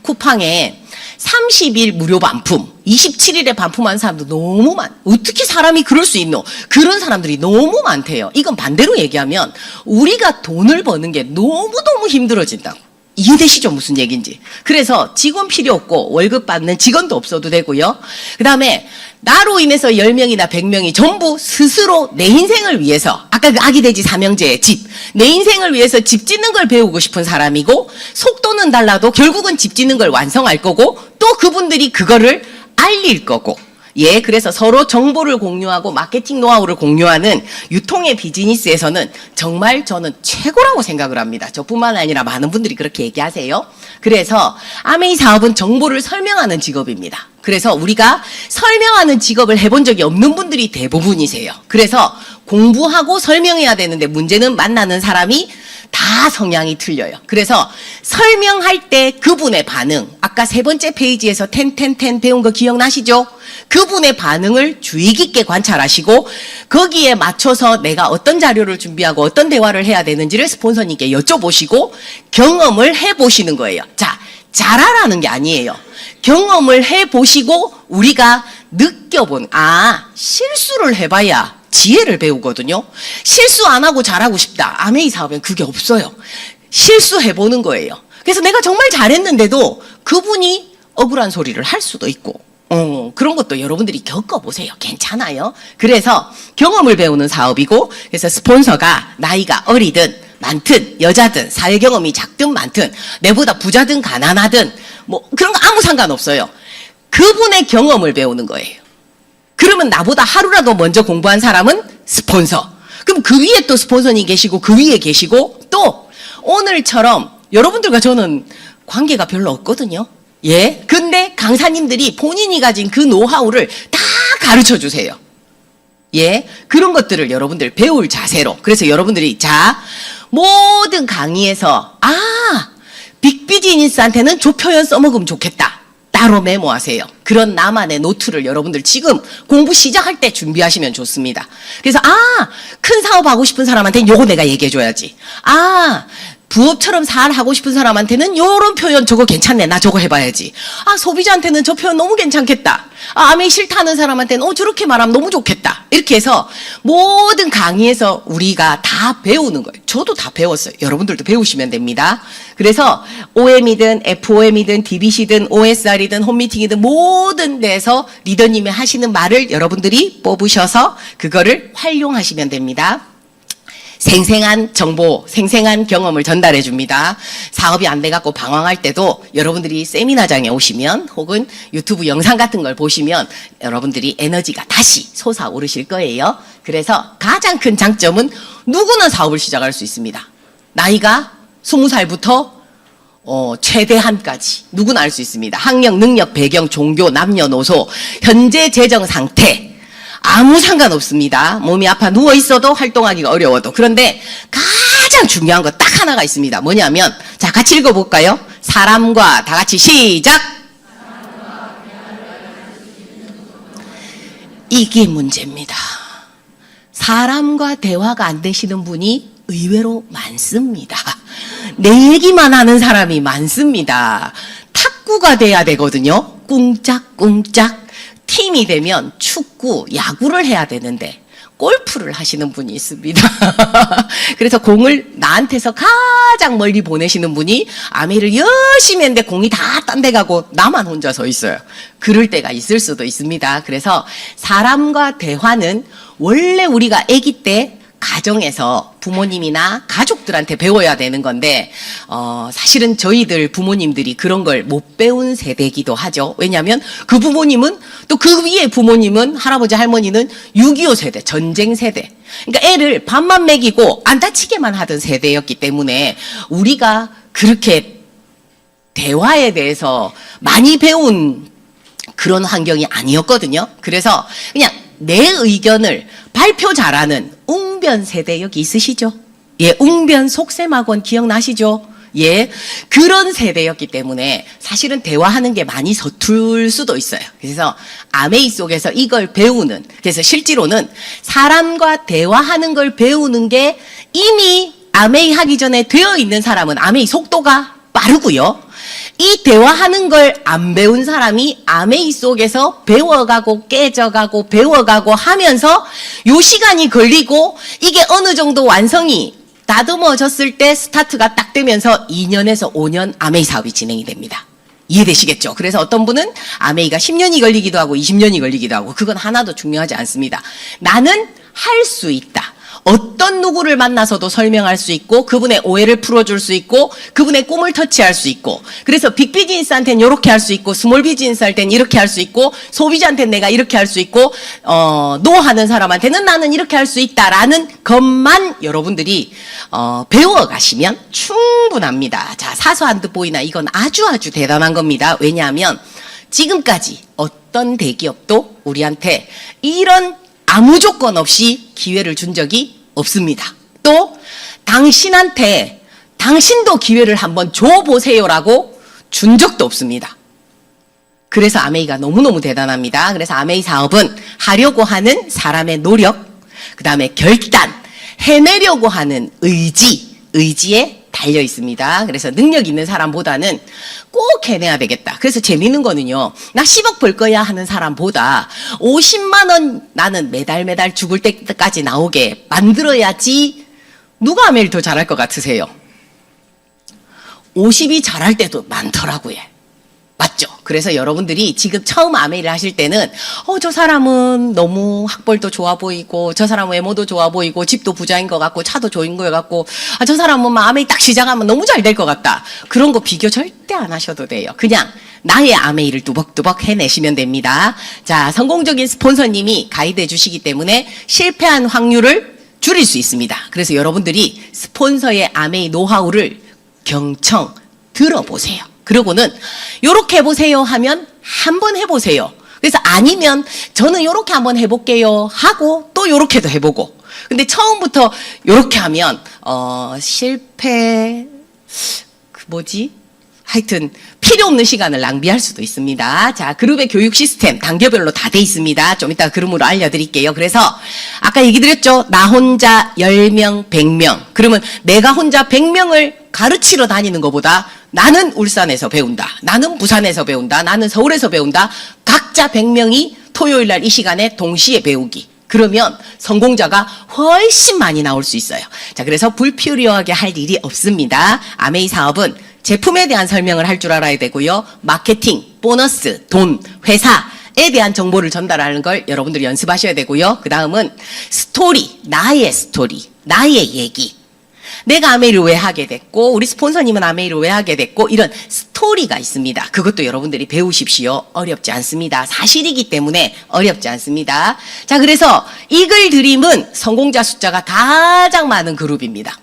쿠팡에 30일 무료 반품, 27일에 반품한 사람도 너무 어떻게 사람이 그럴 수 있노? 그런 사람들이 너무 많대요. 이건 반대로 얘기하면 우리가 돈을 버는 게 너무너무 힘들어진다고. 이해되시죠? 무슨 얘기인지. 그래서 직원 필요 없고 월급 받는 직원도 없어도 되고요. 그 다음에 나로 인해서 10명이나 100명이 전부 스스로 내 인생을 위해서, 아까 그 아기 돼지 삼형제의 집, 내 인생을 위해서 집 짓는 걸 배우고 싶은 사람이고, 속도는 달라도 결국은 집 짓는 걸 완성할 거고, 또 그분들이 그거를 알릴 거고. 예, 그래서 서로 정보를 공유하고 마케팅 노하우를 공유하는 유통의 비즈니스에서는 정말 저는 최고라고 생각을 합니다. 저뿐만 아니라 많은 분들이 그렇게 얘기하세요. 그래서 아메이 사업은 정보를 설명하는 직업입니다. 그래서 우리가 설명하는 직업을 해본 적이 없는 분들이 대부분이세요. 그래서 공부하고 설명해야 되는데 문제는 만나는 사람이 다 성향이 틀려요. 그래서 설명할 때 그분의 반응, 아까 3번째 페이지에서 10 배운 거 기억나시죠? 그분의 반응을 주의 깊게 관찰하시고 거기에 맞춰서 내가 어떤 자료를 준비하고 어떤 대화를 해야 되는지를 스폰서님께 여쭤보시고 경험을 해보시는 거예요. 자, 잘하라는 게 아니에요. 경험을 해보시고 우리가 느껴본, 실수를 해봐야 지혜를 배우거든요. 실수 안 하고 잘하고 싶다. 아메이 사업엔 그게 없어요. 실수해보는 거예요. 그래서 내가 정말 잘했는데도 그분이 억울한 소리를 할 수도 있고, 그런 것도 여러분들이 겪어보세요. 괜찮아요. 그래서 경험을 배우는 사업이고, 그래서 스폰서가 나이가 어리든 많든 여자든 사회 경험이 작든 많든 내보다 부자든 가난하든 뭐 그런 거 아무 상관없어요. 그분의 경험을 배우는 거예요. 그러면 나보다 하루라도 먼저 공부한 사람은 스폰서. 그럼 그 위에 또 스폰서님 계시고 그 위에 계시고 또 오늘처럼 여러분들과 저는 관계가 별로 없거든요. 예. 근데 강사님들이 본인이 가진 그 노하우를 다 가르쳐 주세요. 예. 그런 것들을 여러분들 배울 자세로. 그래서 여러분들이 모든 강의에서 빅비즈니스한테는 조표현 써먹으면 좋겠다. 따로 메모하세요. 그런 나만의 노트를 여러분들 지금 공부 시작할 때 준비하시면 좋습니다. 그래서 큰 사업 하고 싶은 사람한테는 요거 내가 얘기해줘야지. 부업처럼 하고 싶은 사람한테는 요런 표현 저거 괜찮네. 나 저거 해봐야지. 아, 소비자한테는 저 표현 너무 괜찮겠다. 아, 아메이 싫다는 사람한테는 저렇게 말하면 너무 좋겠다. 이렇게 해서 모든 강의에서 우리가 다 배우는 거예요. 저도 다 배웠어요. 여러분들도 배우시면 됩니다. 그래서 OM이든 FOM이든 DBC든 OSR이든 홈미팅이든 모든 데서 리더님이 하시는 말을 여러분들이 뽑으셔서 그거를 활용하시면 됩니다. 생생한 정보, 생생한 경험을 전달해 줍니다. 사업이 안 돼갖고 방황할 때도 여러분들이 세미나장에 오시면 혹은 유튜브 영상 같은 걸 보시면 여러분들이 에너지가 다시 솟아오르실 거예요. 그래서 가장 큰 장점은 누구나 사업을 시작할 수 있습니다. 나이가 20살부터 최대한까지 누구나 알 수 있습니다. 학력, 능력, 배경, 종교, 남녀노소, 현재 재정 상태 아무 상관없습니다. 몸이 아파 누워있어도 활동하기가 어려워도. 그런데 가장 중요한 거 딱 하나가 있습니다. 뭐냐면 자, 같이 읽어볼까요? 사람과 다 같이 시작! 이게 문제입니다. 사람과 대화가 안 되시는 분이 의외로 많습니다. 내 얘기만 하는 사람이 많습니다. 탁구가 돼야 되거든요. 꿍짝꿍짝. 팀이 되면 축구, 야구를 해야 되는데 골프를 하시는 분이 있습니다. 그래서 공을 나한테서 가장 멀리 보내시는 분이 아메이를 열심히 했는데 공이 다 딴 데 가고 나만 혼자 서 있어요. 그럴 때가 있을 수도 있습니다. 그래서 사람과 대화는 원래 우리가 아기 때 가정에서 부모님이나 가족들한테 배워야 되는 건데 사실은 저희들 부모님들이 그런 걸 못 배운 세대이기도 하죠. 왜냐하면 그 부모님은 또 그 위에 부모님은 할아버지 할머니는 6.25 세대, 전쟁 세대. 그러니까 애를 밥만 먹이고 안 다치게만 하던 세대였기 때문에 우리가 그렇게 대화에 대해서 많이 배운 그런 환경이 아니었거든요. 그래서 그냥 내 의견을 발표 잘하는 웅변 세대 여기 있으시죠? 예, 웅변 속셈학원 기억나시죠? 예, 그런 세대였기 때문에 사실은 대화하는 게 많이 서툴 수도 있어요. 그래서 아메이 속에서 이걸 배우는, 그래서 실제로는 사람과 대화하는 걸 배우는 게 이미 아메이 하기 전에 되어 있는 사람은 아메이 속도가 빠르고요. 이 대화하는 걸 안 배운 사람이 아메이 속에서 배워가고 깨져가고 배워가고 하면서 요 시간이 걸리고 이게 어느 정도 완성이 다듬어졌을 때 스타트가 딱 되면서 2년에서 5년 아메이 사업이 진행이 됩니다. 이해되시겠죠? 그래서 어떤 분은 아메이가 10년이 걸리기도 하고 20년이 걸리기도 하고 그건 하나도 중요하지 않습니다. 나는 할 수 있다. 어떤 누구를 만나서도 설명할 수 있고 그분의 오해를 풀어줄 수 있고 그분의 꿈을 터치할 수 있고 그래서 빅비즈니스한테는 이렇게 할 수 있고 스몰 비즈니스한테는 이렇게 할 수 있고 소비자한테는 내가 이렇게 할 수 있고 노하는 사람한테는 나는 이렇게 할 수 있다라는 것만 여러분들이 배워가시면 충분합니다. 자, 사소한 듯 보이나 이건 아주 대단한 겁니다. 왜냐하면 지금까지 어떤 대기업도 우리한테 이런 아무 조건 없이 기회를 준 적이 없습니다. 또 당신한테 당신도 기회를 한번 줘보세요라고 준 적도 없습니다. 그래서 아메이가 너무너무 대단합니다. 그래서 아메이 사업은 하려고 하는 사람의 노력, 그 다음에 결단, 해내려고 하는 의지에 달려 있습니다. 그래서 능력 있는 사람보다는 꼭 해내야 되겠다. 그래서 재밌는 거는요. 나 10억 벌 거야 하는 사람보다 50만 원 나는 매달 죽을 때까지 나오게 만들어야지 누가 아메이를 더 잘할 것 같으세요? 50이 잘할 때도 많더라고요. 맞죠? 그래서 여러분들이 지금 처음 아메이를 하실 때는 저 사람은 너무 학벌도 좋아 보이고 저 사람 외모도 좋아 보이고 집도 부자인 것 같고 차도 좋은 것 같고 저 사람은 아메이 딱 시작하면 너무 잘 될 것 같다. 그런 거 비교 절대 안 하셔도 돼요. 그냥 나의 아메이를 뚜벅뚜벅 해내시면 됩니다. 자, 성공적인 스폰서님이 가이드해 주시기 때문에 실패한 확률을 줄일 수 있습니다. 그래서 여러분들이 스폰서의 아메이 노하우를 경청 들어보세요. 그러고는 요렇게 해보세요 하면 한번 해보세요. 그래서 아니면 저는 요렇게 한번 해볼게요 하고 또 요렇게도 해보고. 근데 처음부터 요렇게 하면 실패 하여튼 필요 없는 시간을 낭비할 수도 있습니다. 자, 그룹의 교육 시스템 단계별로 다 돼 있습니다. 좀 이따 그림으로 알려드릴게요. 그래서 아까 얘기 드렸죠. 나 혼자 10명, 100명. 그러면 내가 혼자 100명을 가르치러 다니는 것보다 나는 울산에서 배운다. 나는 부산에서 배운다. 나는 서울에서 배운다. 각자 100명이 토요일 날 이 시간에 동시에 배우기. 그러면 성공자가 훨씬 많이 나올 수 있어요. 자, 그래서 불필요하게 할 일이 없습니다. 아메이 사업은 제품에 대한 설명을 할 줄 알아야 되고요. 마케팅, 보너스, 돈, 회사에 대한 정보를 전달하는 걸 여러분들이 연습하셔야 되고요. 그 다음은 스토리, 나의 얘기. 내가 아메이를 왜 하게 됐고 우리 스폰서님은 아메이를 왜 하게 됐고 이런 스토리가 있습니다. 그것도 여러분들이 배우십시오. 어렵지 않습니다. 사실이기 때문에 어렵지 않습니다. 자, 그래서 이글 드림은 성공자 숫자가 가장 많은 그룹입니다.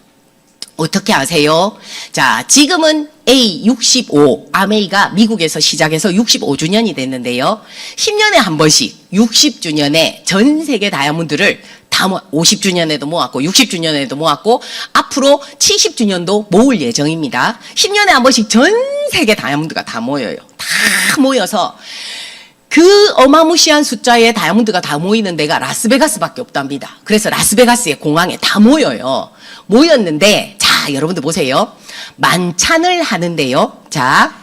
어떻게 아세요? 자, 지금은 A65, 아메이가 미국에서 시작해서 65주년이 됐는데요. 10년에 한 번씩 60주년에 전 세계 다이아몬드를 다 50주년에도 모았고 60주년에도 모았고 앞으로 70주년도 모을 예정입니다. 10년에 한 번씩 전 세계 다이아몬드가 다 모여요. 다 모여서 그 어마무시한 숫자의 다이아몬드가 다 모이는 데가 라스베가스밖에 없답니다. 그래서 라스베가스의 공항에 다 모여요. 모였는데 자, 여러분들 보세요. 만찬을 하는데요. 자,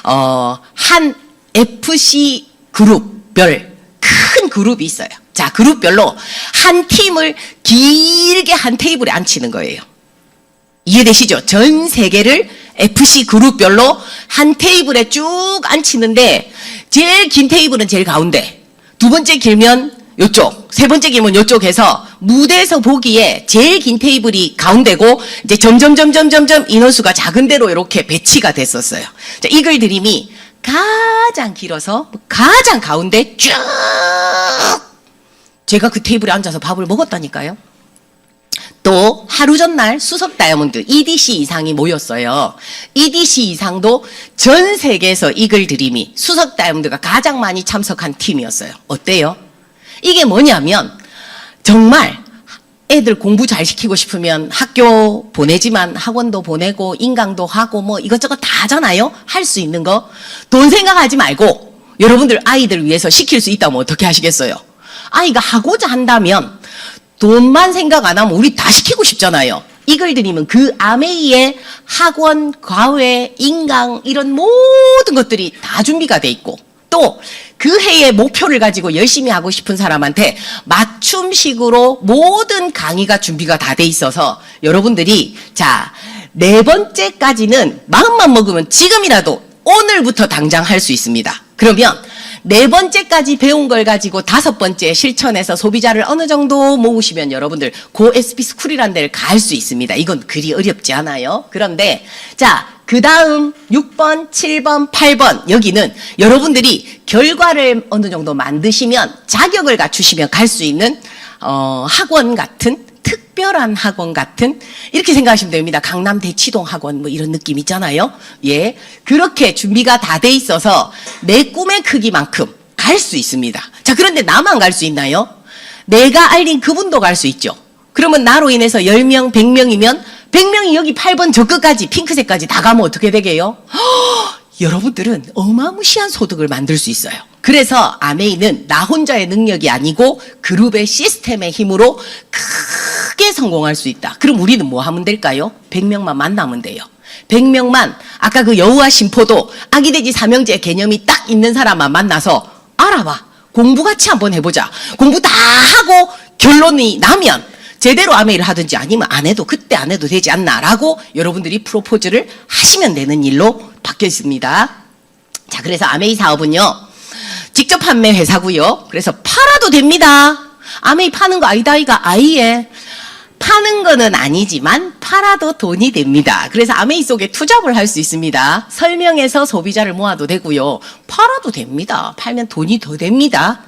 한 FC 그룹별 큰 그룹이 있어요. 자, 그룹별로 한 팀을 길게 한 테이블에 앉히는 거예요. 이해되시죠? 전 세계를 FC 그룹별로 한 테이블에 쭉 앉히는데 제일 긴 테이블은 제일 가운데, 두 번째 길면 요쪽, 세 번째 길면 요쪽에서 무대에서 보기에 제일 긴 테이블이 가운데고 이제 점점 인원수가 작은 데로 이렇게 배치가 됐었어요. 자, 이글 드림이 가장 길어서 가장 가운데 쭉 제가 그 테이블에 앉아서 밥을 먹었다니까요. 또 하루 전날 수석 다이아몬드 EDC 이상이 모였어요. EDC 이상도 전 세계에서 이글 드림이 수석 다이아몬드가 가장 많이 참석한 팀이었어요. 어때요? 이게 뭐냐면 정말 애들 공부 잘 시키고 싶으면 학교 보내지만 학원도 보내고 인강도 하고 뭐 이것저것 다 하잖아요. 할 수 있는 거. 돈 생각하지 말고 여러분들 아이들 위해서 시킬 수 있다면 어떻게 하시겠어요? 아이가 하고자 한다면 돈만 생각 안 하면 우리 다 시키고 싶잖아요. 이글 드림은 그 아메이의 학원, 과외, 인강 이런 모든 것들이 다 준비가 돼 있고 또 그 해의 목표를 가지고 열심히 하고 싶은 사람한테 맞춤식으로 모든 강의가 준비가 다 돼 있어서 여러분들이 자, 4번째까지는 마음만 먹으면 지금이라도 오늘부터 당장 할 수 있습니다. 그러면 4번째까지 배운 걸 가지고 5번째 실천해서 소비자를 어느 정도 모으시면 여러분들 고 SP 스쿨이라는 데를 갈 수 있습니다. 이건 그리 어렵지 않아요. 그런데 자, 그 다음 6번, 7번, 8번 여기는 여러분들이 결과를 어느 정도 만드시면 자격을 갖추시면 갈 수 있는 학원 같은 특별한 학원 같은 이렇게 생각하시면 됩니다. 강남 대치동 학원 뭐 이런 느낌 있잖아요. 예, 그렇게 준비가 다 돼 있어서 내 꿈의 크기만큼 갈 수 있습니다. 자, 그런데 나만 갈 수 있나요? 내가 알린 그분도 갈 수 있죠. 그러면 나로 인해서 10명, 100명이면 100명이 여기 8번 저 끝까지 핑크색까지 다 가면 어떻게 되게요? 여러분들은 어마무시한 소득을 만들 수 있어요. 그래서 아메이는 나 혼자의 능력이 아니고 그룹의 시스템의 힘으로 크게 성공할 수 있다. 그럼 우리는 뭐 하면 될까요? 100명만 만나면 돼요. 100명만 아까 그 여우와 심포도 아기돼지 삼형제 개념이 딱 있는 사람만 만나서 알아봐. 공부 같이 한번 해보자. 공부 다 하고 결론이 나면 제대로 아메이를 하든지 아니면 안 해도 그때 안 해도 되지 않나라고 여러분들이 프로포즈를 하시면 되는 일로 바뀌어 있습니다. 자, 그래서 아메이 사업은요. 직접 판매 회사고요. 그래서 팔아도 됩니다. 아메이 파는 거 아니다 이가 아이에 파는 거는 아니지만 팔아도 돈이 됩니다. 그래서 아메이 속에 투잡을 할 수 있습니다. 설명해서 소비자를 모아도 되고요. 팔아도 됩니다. 팔면 돈이 더 됩니다.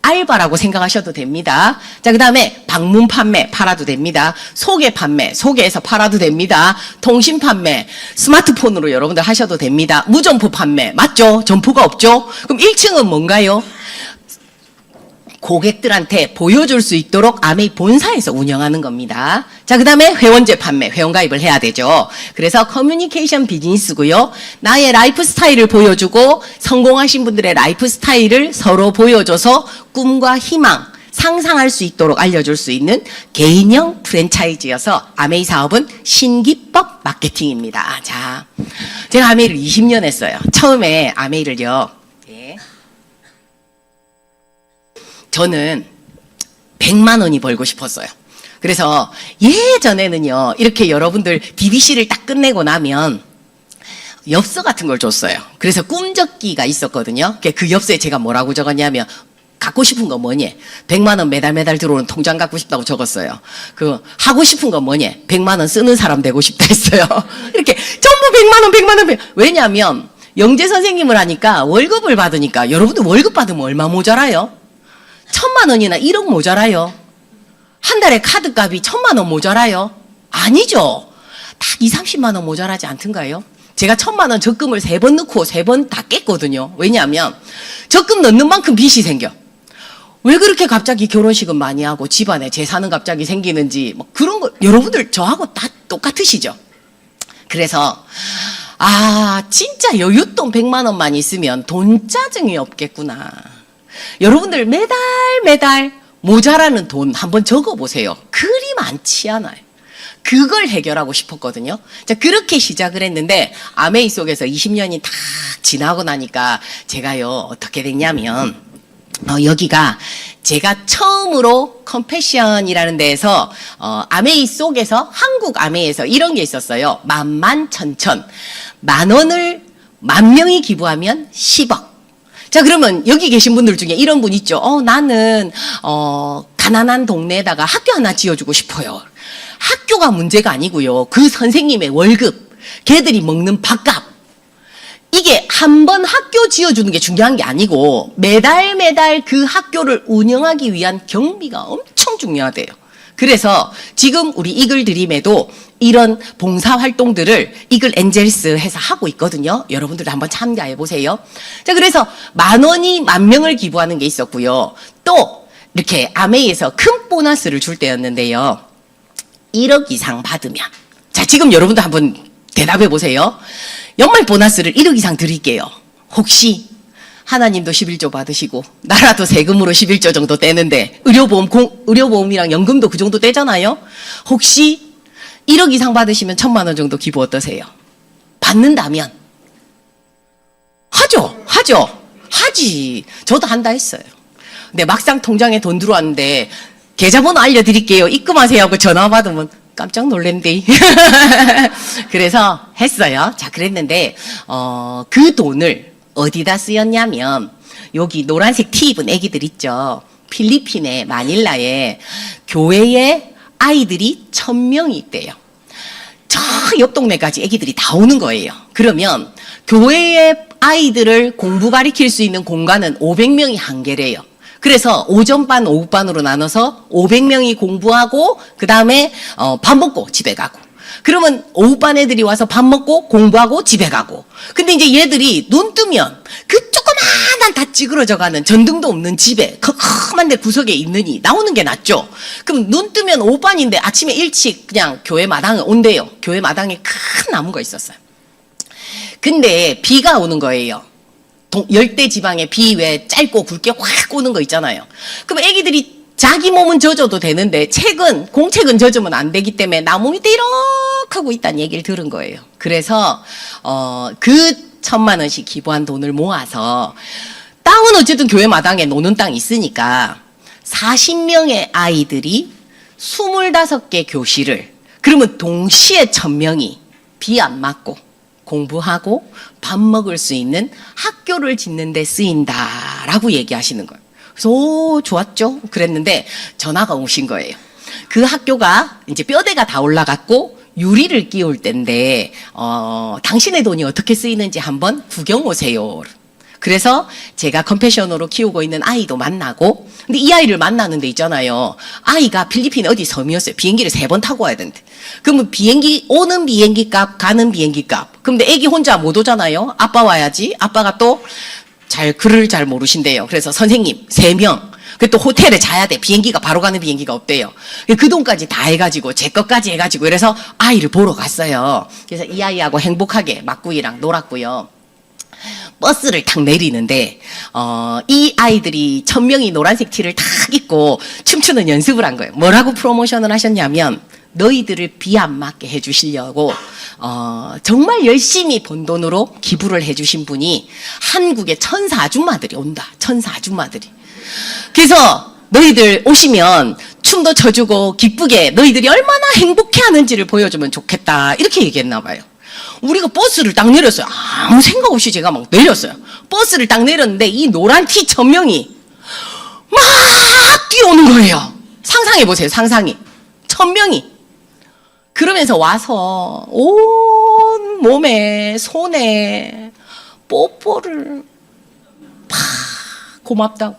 알바라고 생각하셔도 됩니다. 자, 그 다음에 방문 판매 팔아도 됩니다. 소개 판매, 소개해서 팔아도 됩니다. 통신 판매, 스마트폰으로 여러분들 하셔도 됩니다. 무점포 판매, 맞죠? 점포가 없죠? 그럼 1층은 뭔가요? 고객들한테 보여줄 수 있도록 아메이 본사에서 운영하는 겁니다. 자, 그 다음에 회원제 판매, 회원가입을 해야 되죠. 그래서 커뮤니케이션 비즈니스고요. 나의 라이프 스타일을 보여주고 성공하신 분들의 라이프 스타일을 서로 보여줘서 꿈과 희망, 상상할 수 있도록 알려줄 수 있는 개인형 프랜차이즈여서 아메이 사업은 신기법 마케팅입니다. 자, 제가 아메이를 20년 했어요. 처음에 아메이를요. 예. 저는 100만 원이 벌고 싶었어요. 그래서 예전에는요. 이렇게 여러분들 DBC를 딱 끝내고 나면 엽서 같은 걸 줬어요. 그래서 꿈적기가 있었거든요. 그 엽서에 제가 뭐라고 적었냐면 갖고 싶은 거 뭐니? 100만 원 매달 들어오는 통장 갖고 싶다고 적었어요. 하고 싶은 거 뭐니? 100만 원 쓰는 사람 되고 싶다 했어요. 이렇게 전부 100만 원, 100만 원. 왜냐하면 영재 선생님을 하니까 월급을 받으니까 여러분들 월급 받으면 얼마 모자라요? 1000만 원이나 1억 모자라요? 한 달에 카드값이 1000만 원 모자라요? 아니죠. 딱 20, 30만 원 모자라지 않던가요? 제가 1000만 원 적금을 3번 넣고 3번 다 깼거든요. 왜냐하면 적금 넣는 만큼 빚이 생겨. 왜 그렇게 갑자기 결혼식은 많이 하고 집안에 재산은 갑자기 생기는지 뭐 그런 거 여러분들 저하고 다 똑같으시죠? 그래서 진짜 여윳돈 100만 원만 있으면 돈 짜증이 없겠구나. 여러분들 매달 모자라는 돈 한번 적어보세요. 그리 많지 않아요. 그걸 해결하고 싶었거든요. 자, 그렇게 시작을 했는데 아메이 속에서 20년이 다 지나고 나니까 제가요 어떻게 됐냐면 여기가 제가 처음으로 컴패션이라는 데에서 아메이 속에서 한국 아메이에서 이런 게 있었어요. 만만천천 10,000원을 10,000명이 기부하면 10억. 자, 그러면 여기 계신 분들 중에 이런 분 있죠. 나는 가난한 동네에다가 학교 하나 지어주고 싶어요. 학교가 문제가 아니고요. 그 선생님의 월급, 걔들이 먹는 밥값. 이게 한 번 학교 지어주는 게 중요한 게 아니고 매달 그 학교를 운영하기 위한 경비가 엄청 중요하대요. 그래서 지금 우리 이글 드림에도 이런 봉사활동들을 이글 엔젤스 해서 하고 있거든요. 여러분들도 한번 참가해 보세요. 자, 그래서 10,000원이 10,000명을 기부하는 게 있었고요. 또 이렇게 아메이에서 큰 보너스를 줄 때였는데요. 1억 이상 받으면, 자, 지금 여러분도 한번 대답해 보세요. 연말 보너스를 1억 이상 드릴게요. 혹시 하나님도 11조 받으시고 나라도 세금으로 11조 정도 떼는데 의료보험이랑 연금도 그 정도 떼잖아요. 혹시 1억 이상 받으시면 1,000만 원 정도 기부 어떠세요? 받는다면 하지. 저도 한다 했어요. 근데 막상 통장에 돈 들어왔는데 계좌번호 알려드릴게요. 입금하세요 하고 전화 받으면 깜짝 놀랜대. 그래서 했어요. 자, 그랬는데 그 돈을 어디다 쓰였냐면 여기 노란색 티 입은 애기들 있죠. 필리핀의 마닐라에 교회에 아이들이 1,000명이 있대요. 저 옆 동네까지 애기들이 다 오는 거예요. 그러면 교회의 아이들을 공부 가르칠 수 있는 공간은 500명이 한계래요. 그래서 오전반, 오후반으로 나눠서 500명이 공부하고 그 다음에 밥 먹고 집에 가고. 그러면 오후반 애들이 와서 밥 먹고 공부하고 집에 가고. 근데 이제 얘들이 눈 뜨면 그 조그마한 다 찌그러져가는 전등도 없는 집에 컴컴한 데 구석에 있느니 나오는 게 낫죠. 그럼 눈 뜨면 오후반인데 아침에 일찍 그냥 교회 마당에 온대요. 교회 마당에 큰 나무가 있었어요. 근데 비가 오는 거예요. 열대 지방에 비 왜 짧고 굵게 확 오는 거 있잖아요. 그럼 애기들이 자기 몸은 젖어도 되는데 공책은 젖으면 안 되기 때문에 나무 밑에 이렇게 하고 있다는 얘기를 들은 거예요. 그래서 그 1,000만 원씩 기부한 돈을 모아서 땅은 어쨌든 교회 마당에 노는 땅이 있으니까 40명의 아이들이 25개 교실을, 그러면 동시에 1,000명이 비 안 맞고 공부하고 밥 먹을 수 있는 학교를 짓는 데 쓰인다라고 얘기하시는 거예요. 그래서 좋았죠. 그랬는데 전화가 오신 거예요. 그 학교가 이제 뼈대가 다 올라갔고 유리를 끼울 때인데 당신의 돈이 어떻게 쓰이는지 한번 구경 오세요. 그래서 제가 컴패션으로 키우고 있는 아이도 만나고, 근데 이 아이를 만나는 데 있잖아요. 아이가 필리핀 어디 섬이었어요. 비행기를 3번 타고 와야 되는데. 그러면 오는 비행기 값, 가는 비행기 값. 근데 애기 혼자 못 오잖아요. 아빠 와야지. 아빠가 또 글을 잘 모르신대요. 그래서 선생님 3명. 또 호텔에 자야 돼. 비행기가 바로 가는 비행기가 없대요. 그 돈까지 다 해가지고 제 것까지 해가지고 그래서 아이를 보러 갔어요. 그래서 이 아이하고 행복하게 막구이랑 놀았고요. 버스를 탁 내리는데 이 아이들이 1000명이 노란색 티를 탁 입고 춤추는 연습을 한 거예요. 뭐라고 프로모션을 하셨냐면 너희들을 비 안 맞게 해주시려고 정말 열심히 번 돈으로 기부를 해주신 분이 한국의 천사 아줌마들이 온다. 천사 아줌마들이. 그래서 너희들 오시면 춤도 춰주고 기쁘게 너희들이 얼마나 행복해하는지를 보여주면 좋겠다. 이렇게 얘기했나 봐요. 우리가 버스를 딱 내렸어요. 아무 생각 없이 제가 막 내렸어요. 버스를 딱 내렸는데 이 노란 티 1000명이 막 뛰어오는 거예요. 상상해 보세요. 상상이. 1000명이. 그러면서 와서 온 몸에 손에 뽀뽀를 팍 고맙다고.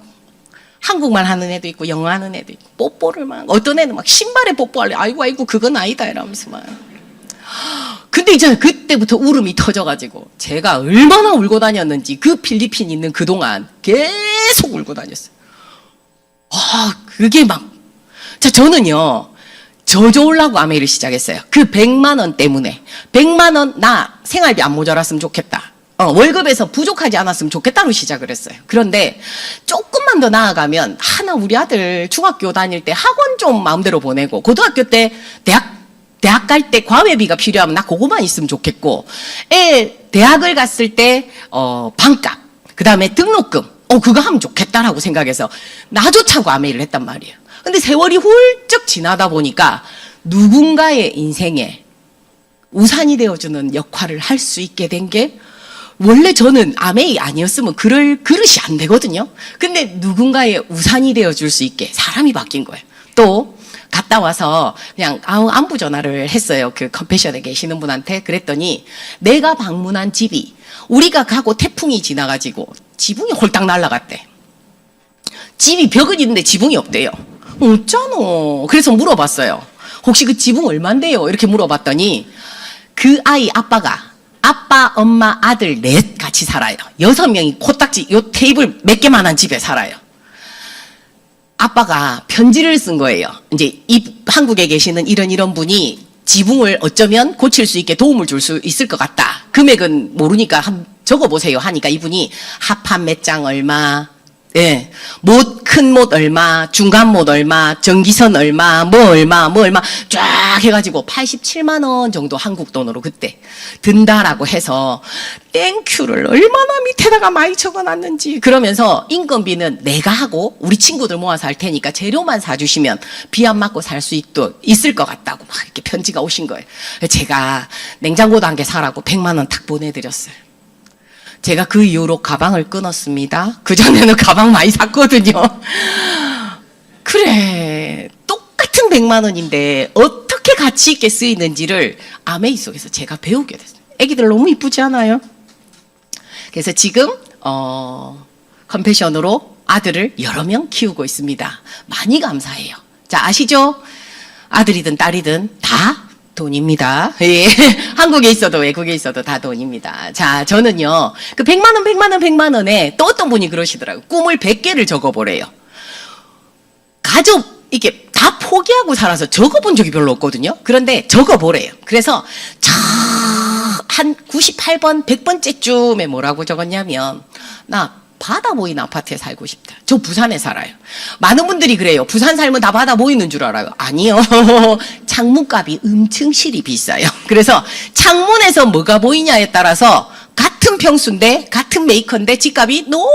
한국말 하는 애도 있고 영어 하는 애도 있고 뽀뽀를 막 어떤 애는 막 신발에 뽀뽀할래. 아이고 그건 아니다 이러면서 막. 근데 이제 그때부터 울음이 터져가지고 제가 얼마나 울고 다녔는지 그 필리핀 있는 그동안 계속 울고 다녔어요. 그게 막. 자, 저는요, 저주려고 아메이를 시작했어요. 그 100만 원 때문에. 100만 원, 나 생활비 안 모자랐으면 좋겠다. 월급에서 부족하지 않았으면 좋겠다로 시작을 했어요. 그런데 조금만 더 나아가면, 하나 우리 아들 중학교 다닐 때 학원 좀 마음대로 보내고, 고등학교 때 대학 갈 때 과외비가 필요하면 나 그거만 있으면 좋겠고, 대학을 갔을 때, 방값, 그 다음에 등록금, 그거 하면 좋겠다라고 생각해서 나조차고 아메이를 했단 말이에요. 근데 세월이 훌쩍 지나다 보니까 누군가의 인생에 우산이 되어주는 역할을 할 수 있게 된 게 원래 저는 아메이 아니었으면 그럴 그릇이 안 되거든요. 근데 누군가의 우산이 되어줄 수 있게 사람이 바뀐 거예요. 또 갔다 와서 그냥 안부 전화를 했어요. 그 컴패션에 계시는 분한테. 그랬더니 내가 방문한 집이 우리가 가고 태풍이 지나가지고 지붕이 홀딱 날아갔대. 집이 벽은 있는데 지붕이 없대요. 없잖아. 그래서 물어봤어요. 혹시 그 지붕 얼만데요? 이렇게 물어봤더니 그 아이 아빠가 아빠, 엄마, 아들 넷 같이 살아요. 6명이 코딱지 요 테이블 몇 개만한 집에 살아요. 아빠가 편지를 쓴 거예요. 이제 한국에 계시는 이런 분이 지붕을 어쩌면 고칠 수 있게 도움을 줄 수 있을 것 같다. 금액은 모르니까 한번 적어보세요 하니까 이분이 합판 몇 장 얼마, 큰 못 얼마, 중간 못 얼마, 전기선 얼마, 뭐 얼마 쫙 해가지고 87만 원 정도 한국 돈으로 그때 든다라고 해서 땡큐를 얼마나 밑에다가 많이 적어놨는지. 그러면서 인건비는 내가 하고 우리 친구들 모아서 할 테니까 재료만 사주시면 비 안 맞고 살 수 있을 것 같다고 막 이렇게 편지가 오신 거예요. 제가 냉장고도 한 개 사라고 100만 원 탁 보내드렸어요. 제가 그 이후로 가방을 끊었습니다. 그전에는 가방 많이 샀거든요. 그래, 똑같은 100만 원인데 어떻게 가치 있게 쓰이는지를 아메이 속에서 제가 배우게 됐어요. 애기들 너무 이쁘지 않아요? 그래서 지금 컴패션으로 아들을 여러 명 키우고 있습니다. 많이 감사해요. 자, 아시죠? 아들이든 딸이든 다 돈입니다. 예. 한국에 있어도 외국에 있어도 다 돈입니다. 자, 저는요, 그 100만 원에 또 어떤 분이 그러시더라고요. 꿈을 100개를 적어보래요. 가족, 이게 다 포기하고 살아서 적어본 적이 별로 없거든요. 그런데 적어보래요. 그래서 한 98번, 100번째쯤에 뭐라고 적었냐면, 나 바다 보이는 아파트에 살고 싶다. 저 부산에 살아요. 많은 분들이 그래요. 부산 살면 다 바다 보이는 줄 알아요. 아니요. 창문값이 엄청실이 비싸요. 그래서 창문에서 뭐가 보이냐에 따라서 같은 평수인데 같은 메이커인데 집값이 너무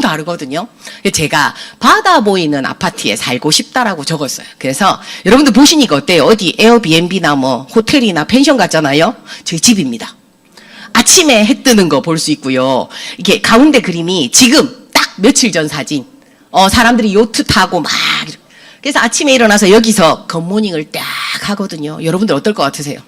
다르거든요. 제가 바다 보이는 아파트에 살고 싶다라고 적었어요. 그래서 여러분들 보시니까 어때요? 어디 에어비앤비나 뭐 호텔이나 펜션 갔잖아요. 저희 집입니다. 아침에 해 뜨는 거 볼 수 있고요. 이게 가운데 그림이 지금 딱 며칠 전 사진. 사람들이 요트 타고 막. 그래서 아침에 일어나서 여기서 굿모닝을 딱 하거든요. 여러분들 어떨 것 같으세요?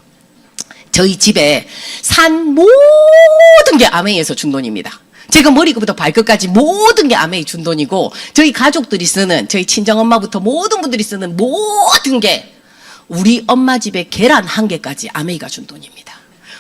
저희 집에 산 모든 게 아메이에서 준 돈입니다. 제가 머리부터 발끝까지 모든 게 아메이 준 돈이고, 저희 가족들이 쓰는, 저희 친정엄마부터 모든 분들이 쓰는 모든 게 우리 엄마 집에 계란 한 개까지 아메이가 준 돈입니다.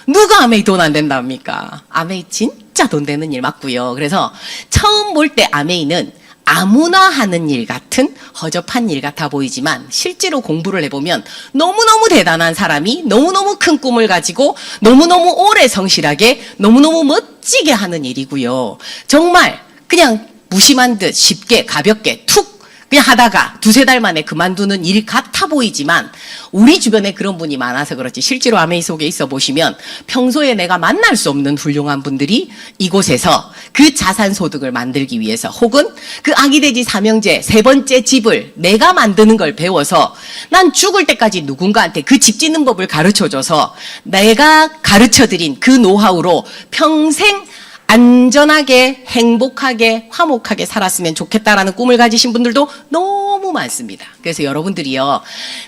누가 아메이 돈 안 된답니까? 아메이 진짜 돈 되는 일 맞고요. 그래서 처음 볼 때 아메이는 아무나 하는 일 같은 허접한 일 같아 보이지만 실제로 공부를 해보면 너무너무 대단한 사람이 너무너무 큰 꿈을 가지고 너무너무 오래 성실하게 너무너무 멋지게 하는 일이고요. 정말 그냥 무심한 듯 쉽게 가볍게 툭 그냥 하다가 두세 달 만에 그만두는 일 같아 보이지만 우리 주변에 그런 분이 많아서 그렇지 실제로 아메이 속에 있어 보시면 평소에 내가 만날 수 없는 훌륭한 분들이 이곳에서 그 자산소득을 만들기 위해서 혹은 그 아기돼지 삼형제 세 번째 집을 내가 만드는 걸 배워서 난 죽을 때까지 누군가한테 그 집 짓는 법을 가르쳐줘서 내가 가르쳐드린 그 노하우로 평생 안전하게 행복하게 화목하게 살았으면 좋겠다라는 꿈을 가지신 분들도 너무 많습니다. 그래서 여러분들이요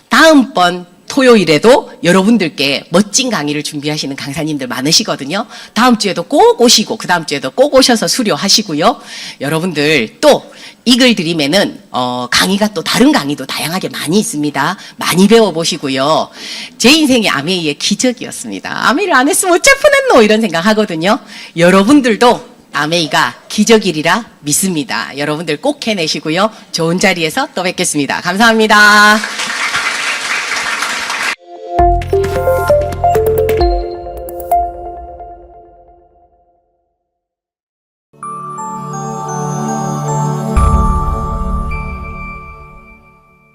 다음번 토요일에도 여러분들께 멋진 강의를 준비하시는 강사님들 많으시거든요. 다음 주에도 꼭 오시고 그 다음 주에도 꼭 오셔서 수료하시고요. 여러분들 또 이글 드림에는 강의가 또 다른 강의도 다양하게 많이 있습니다. 많이 배워보시고요. 제 인생이 아메이의 기적이었습니다. 아메이를 안 했으면 어쩔 뻔했노 이런 생각 하거든요. 여러분들도 아메이가 기적이리라 믿습니다. 여러분들 꼭 해내시고요. 좋은 자리에서 또 뵙겠습니다. 감사합니다.